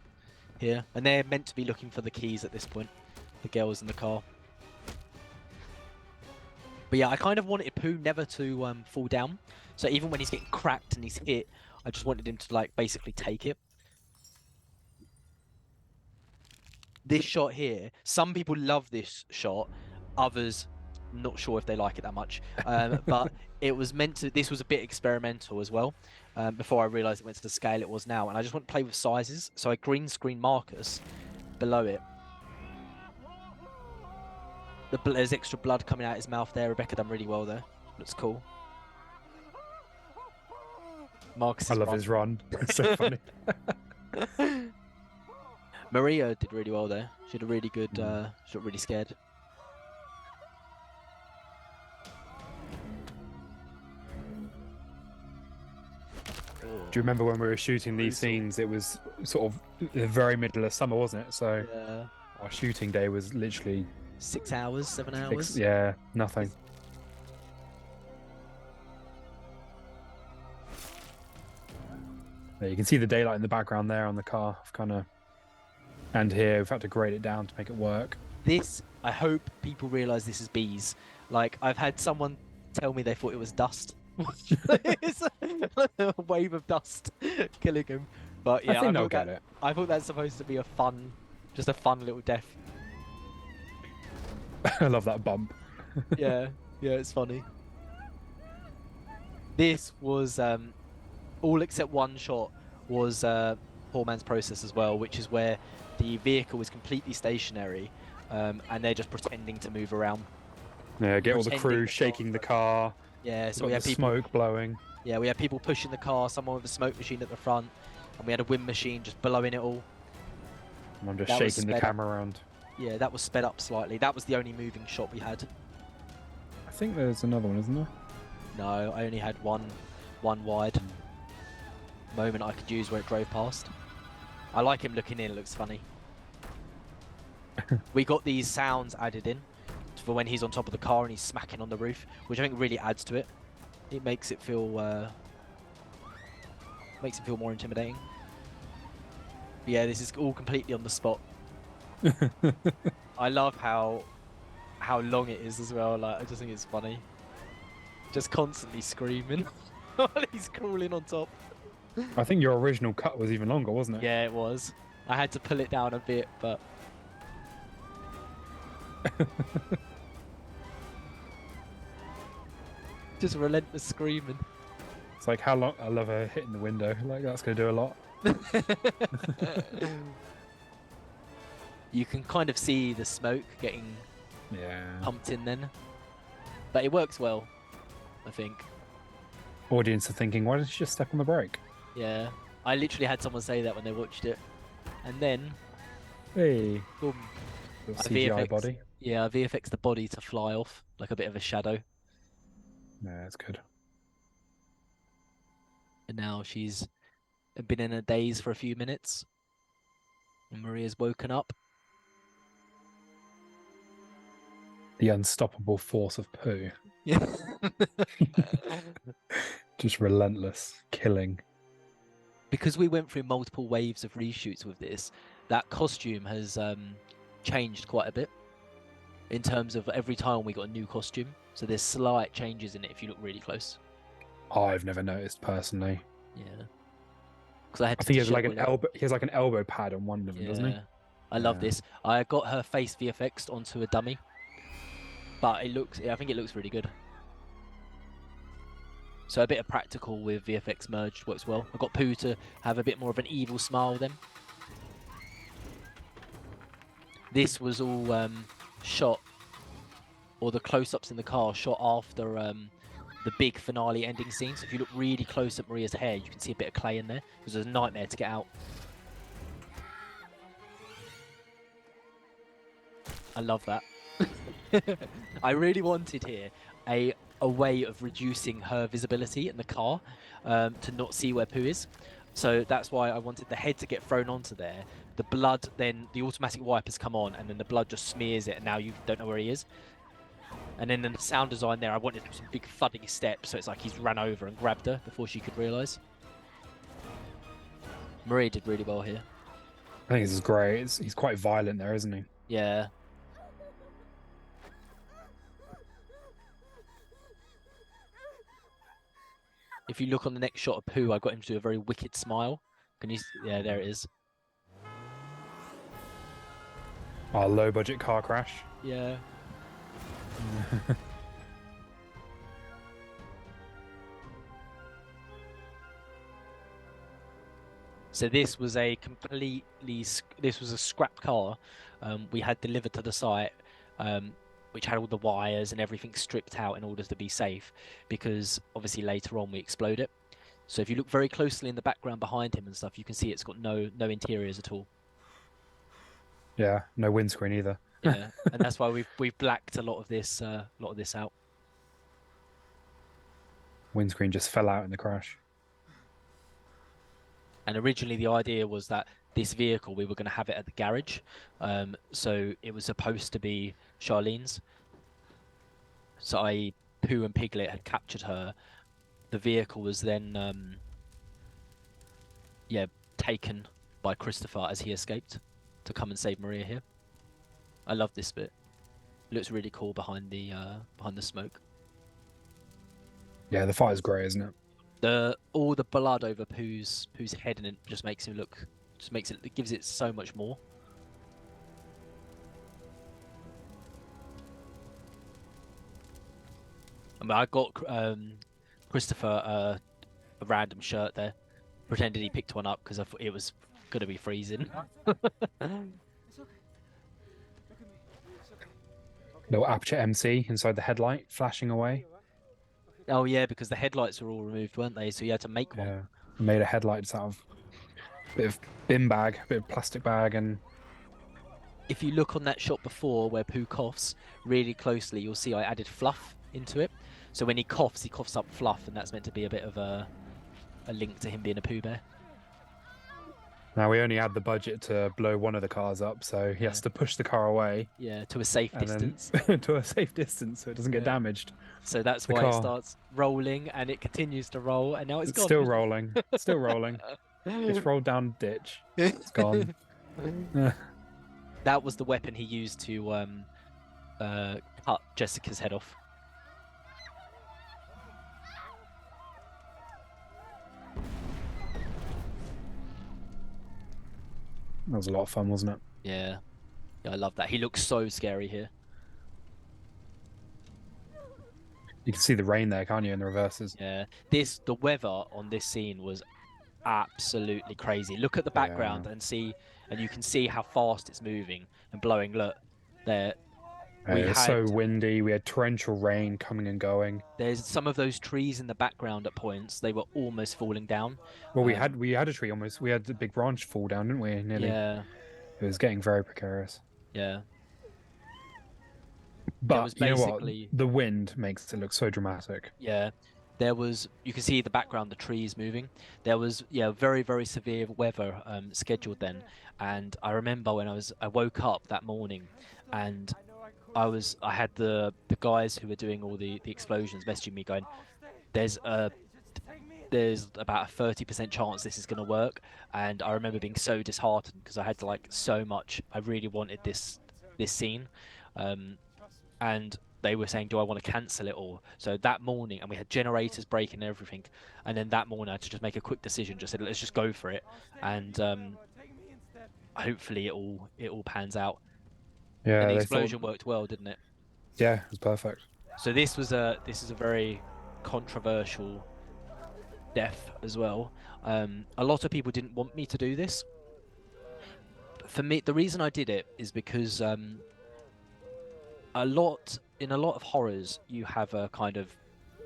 A: here. And they're meant to be looking for the keys at this point. The girls in the car.
J: But yeah, I kind of wanted Pooh never to fall down. So even when he's getting cracked and he's hit, I just wanted him to like basically take it. This shot here, some people love this shot, others not sure if they like it that much. But it was meant to. This was a bit experimental as well. Before I realised it went to the scale it was now, and I just want to play with sizes. So I green screen Marcus below it. There's extra blood coming out his mouth there. Rebecca done really well there. Looks cool. Marcus.
B: I love his run. It's so funny.
J: Maria did really well there. She had a really good. She got really scared.
B: Do you remember when we were shooting these scenes? It was sort of the very middle of summer, wasn't it? So
J: Yeah.
B: our shooting day was literally
J: 6 hours, 7 hours.
B: yeah, nothing. There, you can see the daylight in the background there on the car. I've kind of, and here we've had to grade it down to make it work.
J: This, I hope people realise this is bees. Like, I've had someone tell me they thought it was dust. It's a wave of dust killing him. But yeah,
B: I think they'll get it.
J: I thought that's supposed to be a fun, just a fun little death.
B: I love that bump.
J: Yeah, it's funny. This was all except one shot was Poor Man's Process as well, which is where the vehicle is completely stationary and they're just pretending to move around.
B: Yeah, get all the crew shaking the car.
J: Yeah, so
B: got
J: we had
B: the
J: people
B: smoke blowing.
J: Yeah, we had people pushing the car, someone with a smoke machine at the front, and we had a wind machine just blowing it all.
B: And I'm just
J: That was
B: shaking the
J: sped
B: camera around.
J: Yeah, that was sped up slightly. That was the only moving shot we had.
B: I think there's another one, isn't there?
J: No, I only had one wide moment I could use where it drove past. I like him looking in, it looks funny. We got these sounds added in for when he's on top of the car and he's smacking on the roof, which I think really adds to it. It makes it feel more intimidating. But yeah, this is all completely on the spot. I love how long it is as well. Like, I just think it's funny. Just constantly screaming while he's crawling on top.
B: I think your original cut was even longer, wasn't it?
J: Yeah, it was. I had to pull it down a bit, but just relentless screaming.
B: It's like how long? I love her hitting the window. Like that's gonna do a lot.
J: You can kind of see the smoke getting pumped in then, but it works well, I think.
B: Audience are thinking, why didn't she just step on the brake?
J: Yeah, I literally had someone say that when they watched it, and then
B: hey,
J: boom,
B: little CGI body.
J: Yeah, I VFX the body to fly off like a bit of a shadow.
B: Yeah, that's good.
J: And now she's been in a daze for a few minutes, and Maria's woken up.
B: The unstoppable force of Pooh.
J: Yeah.
B: Just relentless killing.
J: Because we went through multiple waves of reshoots with this, that costume has changed quite a bit in terms of every time we got a new costume. So there's slight changes in it if you look really close.
B: I've never noticed personally.
J: Yeah. Because I
B: think he has like an elbow. He has like an elbow pad on one of them, doesn't he?
J: I love this. I got her face VFX'd onto a dummy, but it looks. I think it looks really good. So a bit of practical with VFX merged works well. I got Pooh to have a bit more of an evil smile then. This was all shot, or the close-ups in the car shot after the big finale ending scene. So if you look really close at Maria's hair, you can see a bit of clay in there. It was a nightmare to get out. I love that. I really wanted here a way of reducing her visibility in the car to not see where Pooh is. So that's why I wanted the head to get thrown onto there. The blood, then the automatic wipers come on, and then the blood just smears it, and now you don't know where he is. And then in the sound design there, I wanted some big thudding steps, so it's like he's ran over and grabbed her before she could realise. Maria did really well here.
B: I think this is great. He's quite violent there, isn't he?
J: Yeah. if you look on the next shot of Pooh, I got him to do a very wicked smile. Can you? Yeah, there it is.
B: Oh, low budget car crash.
J: Yeah. So this was a this was a scrap car we had delivered to the site, which had all the wires and everything stripped out in order to be safe, because obviously later on we explode it. So if you look very closely in the background behind him and stuff, you can see it's got no interiors at all.
B: Yeah, no windscreen either.
J: Yeah, and that's why we've blacked a lot of this out.
B: Windscreen just fell out in the crash.
J: And originally the idea was that this vehicle, we were going to have it at the garage. So it was supposed to be Charlene's. So Pooh and Piglet had captured her. The vehicle was then, taken by Christopher as he escaped to come and save Maria here. I love this bit. It looks really cool behind the smoke.
B: Yeah, the fire's grey, isn't it?
J: All the blood over Pooh's head, and it just makes him look, it gives it so much more. I mean, I got Christopher a random shirt there, pretended he picked one up because I thought it was gonna be freezing.
B: Little aperture MC inside the headlight, flashing away.
J: Oh yeah, because the headlights were all removed, weren't they? So you had to make one.
B: Yeah, made a headlight out of a bit of bin bag, a bit of plastic bag, and
J: if you look on that shot before where Pooh coughs really closely, you'll see I added fluff into it. So when he coughs up fluff, and that's meant to be a bit of a link to him being a Pooh Bear.
B: Now we only had the budget to blow one of the cars up, so he has to push the car away.
J: Yeah, to a safe distance.
B: To a safe distance, so it doesn't get damaged.
J: So that's why it starts rolling, and it continues to roll, and now it's gone.
B: Still rolling. Still rolling. It's rolled down the ditch. It's gone.
J: That was the weapon he used to cut Jessica's head off.
B: That was a lot of fun, wasn't it?
J: Yeah, I love that. He looks so scary here.
B: You can see the rain there, can't you, in the reverses?
J: Yeah, the weather on this scene was absolutely crazy. Look at the background and you can see how fast it's moving and blowing. Look, there.
B: It was so windy. We had torrential rain coming and going.
J: There's some of those trees in the background at points. They were almost falling down.
B: Well, we had a tree almost. We had a big branch fall down, didn't we? Nearly.
J: Yeah.
B: It was getting very precarious.
J: Yeah.
B: But you know what? The wind makes it look so dramatic.
J: Yeah. You can see the background, the trees moving. There was very, very severe weather scheduled then. And I remember when I woke up that morning, and I had the guys who were doing all the explosions messaging me going, there's about a 30% chance this is going to work. And I remember being so disheartened because I had to so much. I really wanted this scene, and they were saying, do I want to cancel it all? So that morning, and we had generators breaking and everything, and then that morning I had to just make a quick decision, just said, let's just go for it, and hopefully it all pans out.
B: Yeah,
J: and the explosion worked well, didn't it?
B: Yeah, it was perfect.
J: So this is a very controversial death as well. A lot of people didn't want me to do this. For me, the reason I did it is because in a lot of horrors, you have a kind of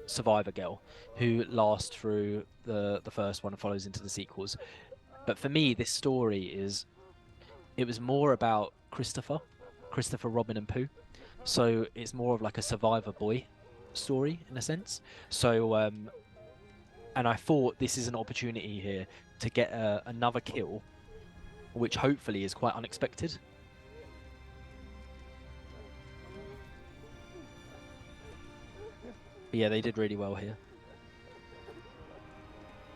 J: survivor girl who lasts through the first one and follows into the sequels. But for me, this story it was more about Christopher, Robin, and Pooh. So it's more of like a survivor boy story in a sense. So and I thought this is an opportunity here to get another kill, which hopefully is quite unexpected. But yeah, they did really well here.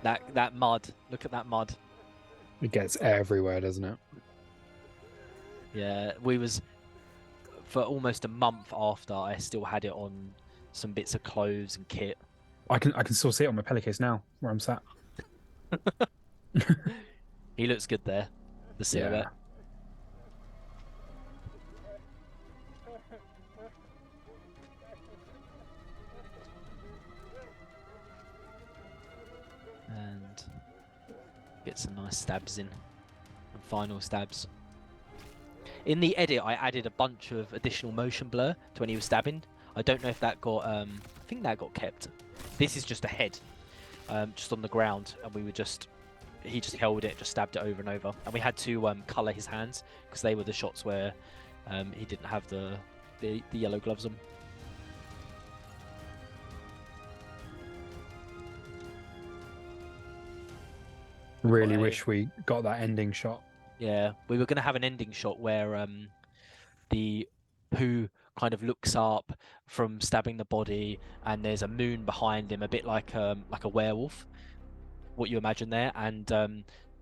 J: That mud, look at that mud.
B: It gets everywhere, doesn't it?
J: Yeah, we was for almost a month after I still had it on some bits of clothes and kit.
B: I can still see it on my pillowcase now where I'm sat.
J: He looks good there. The silhouette. And get some nice stabs in. And final stabs. In the edit, I added a bunch of additional motion blur to when he was stabbing. I don't know if that got, I think that got kept. This is just a head, just on the ground, and he just held it, just stabbed it over and over. And we had to colour his hands, because they were the shots where he didn't have the yellow gloves on.
B: Really wish we got that ending shot.
J: Yeah, we were going to have an ending shot where the Pooh kind of looks up from stabbing the body, and there's a moon behind him, a bit like a werewolf. What you imagine there, and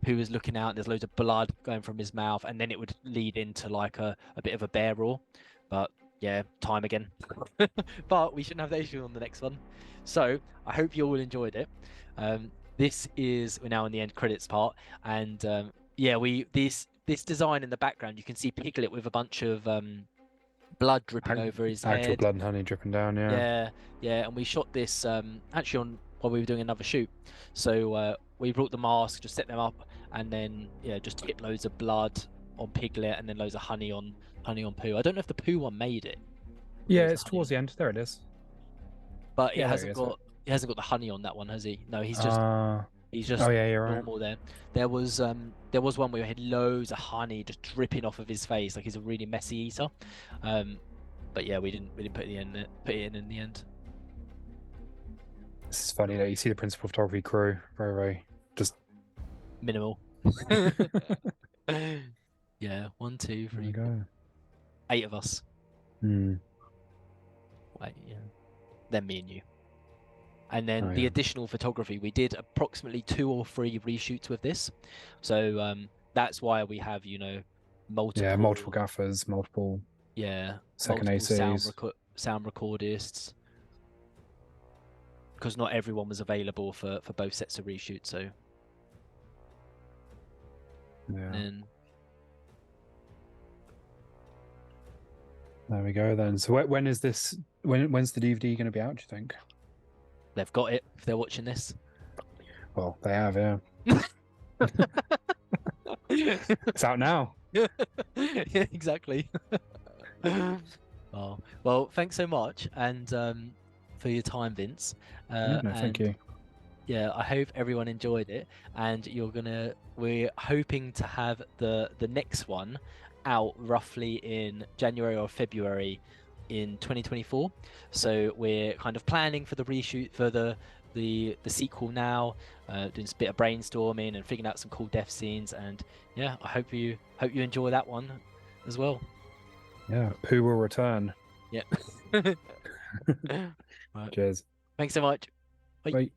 J: Pooh is looking out, and there's loads of blood going from his mouth, and then it would lead into like a bit of a bear roar. But yeah, time again. But we shouldn't have that issue on the next one. So I hope you all enjoyed it. We're now in the end credits part, and yeah, this design in the background, you can see Piglet with a bunch of blood dripping over his
B: Actual
J: head.
B: blood and honey dripping down,
J: Yeah, and we shot this actually while we were doing another shoot. So we brought the mask, just set them up, and then just hit loads of blood on Piglet, and then loads of honey on Pooh. I don't know if the Pooh one made it.
B: Yeah, it's towards the end. There it is.
J: But it hasn't got the honey on that one, has he? No, he's just
B: oh yeah, you're
J: normal there. There was one where he had loads of honey just dripping off of his face, like he's a really messy eater. But yeah, we didn't put it in the end.
B: This is funny that you see the principal photography crew very just
J: minimal. Yeah, 1, 2, 3, 8 of us. Wait, yeah. Then me and you. And then the additional photography, we did approximately 2 or 3 reshoots with this. So that's why we have, multiple
B: gaffers, multiple second
J: multiple sound recordists. Because not everyone was available for both sets of reshoots, so and
B: there we go then. So when's the DVD going to be out, do you think?
J: They've got it if they're watching this.
B: Well, they have, yeah. It's out now.
J: Yeah, exactly. Oh, well, thanks so much, and for your time, Vince.
B: Thank you.
J: Yeah, I hope everyone enjoyed it, and we're hoping to have the next one out roughly in January or February in 2024. So we're kind of planning for the reshoot for the sequel now, doing a bit of brainstorming and figuring out some cool death scenes, and yeah, I hope you enjoy that one as well.
B: Yeah, Pooh will return.
J: Yeah. Right.
B: Cheers.
J: Thanks so much. Bye.
B: Bye.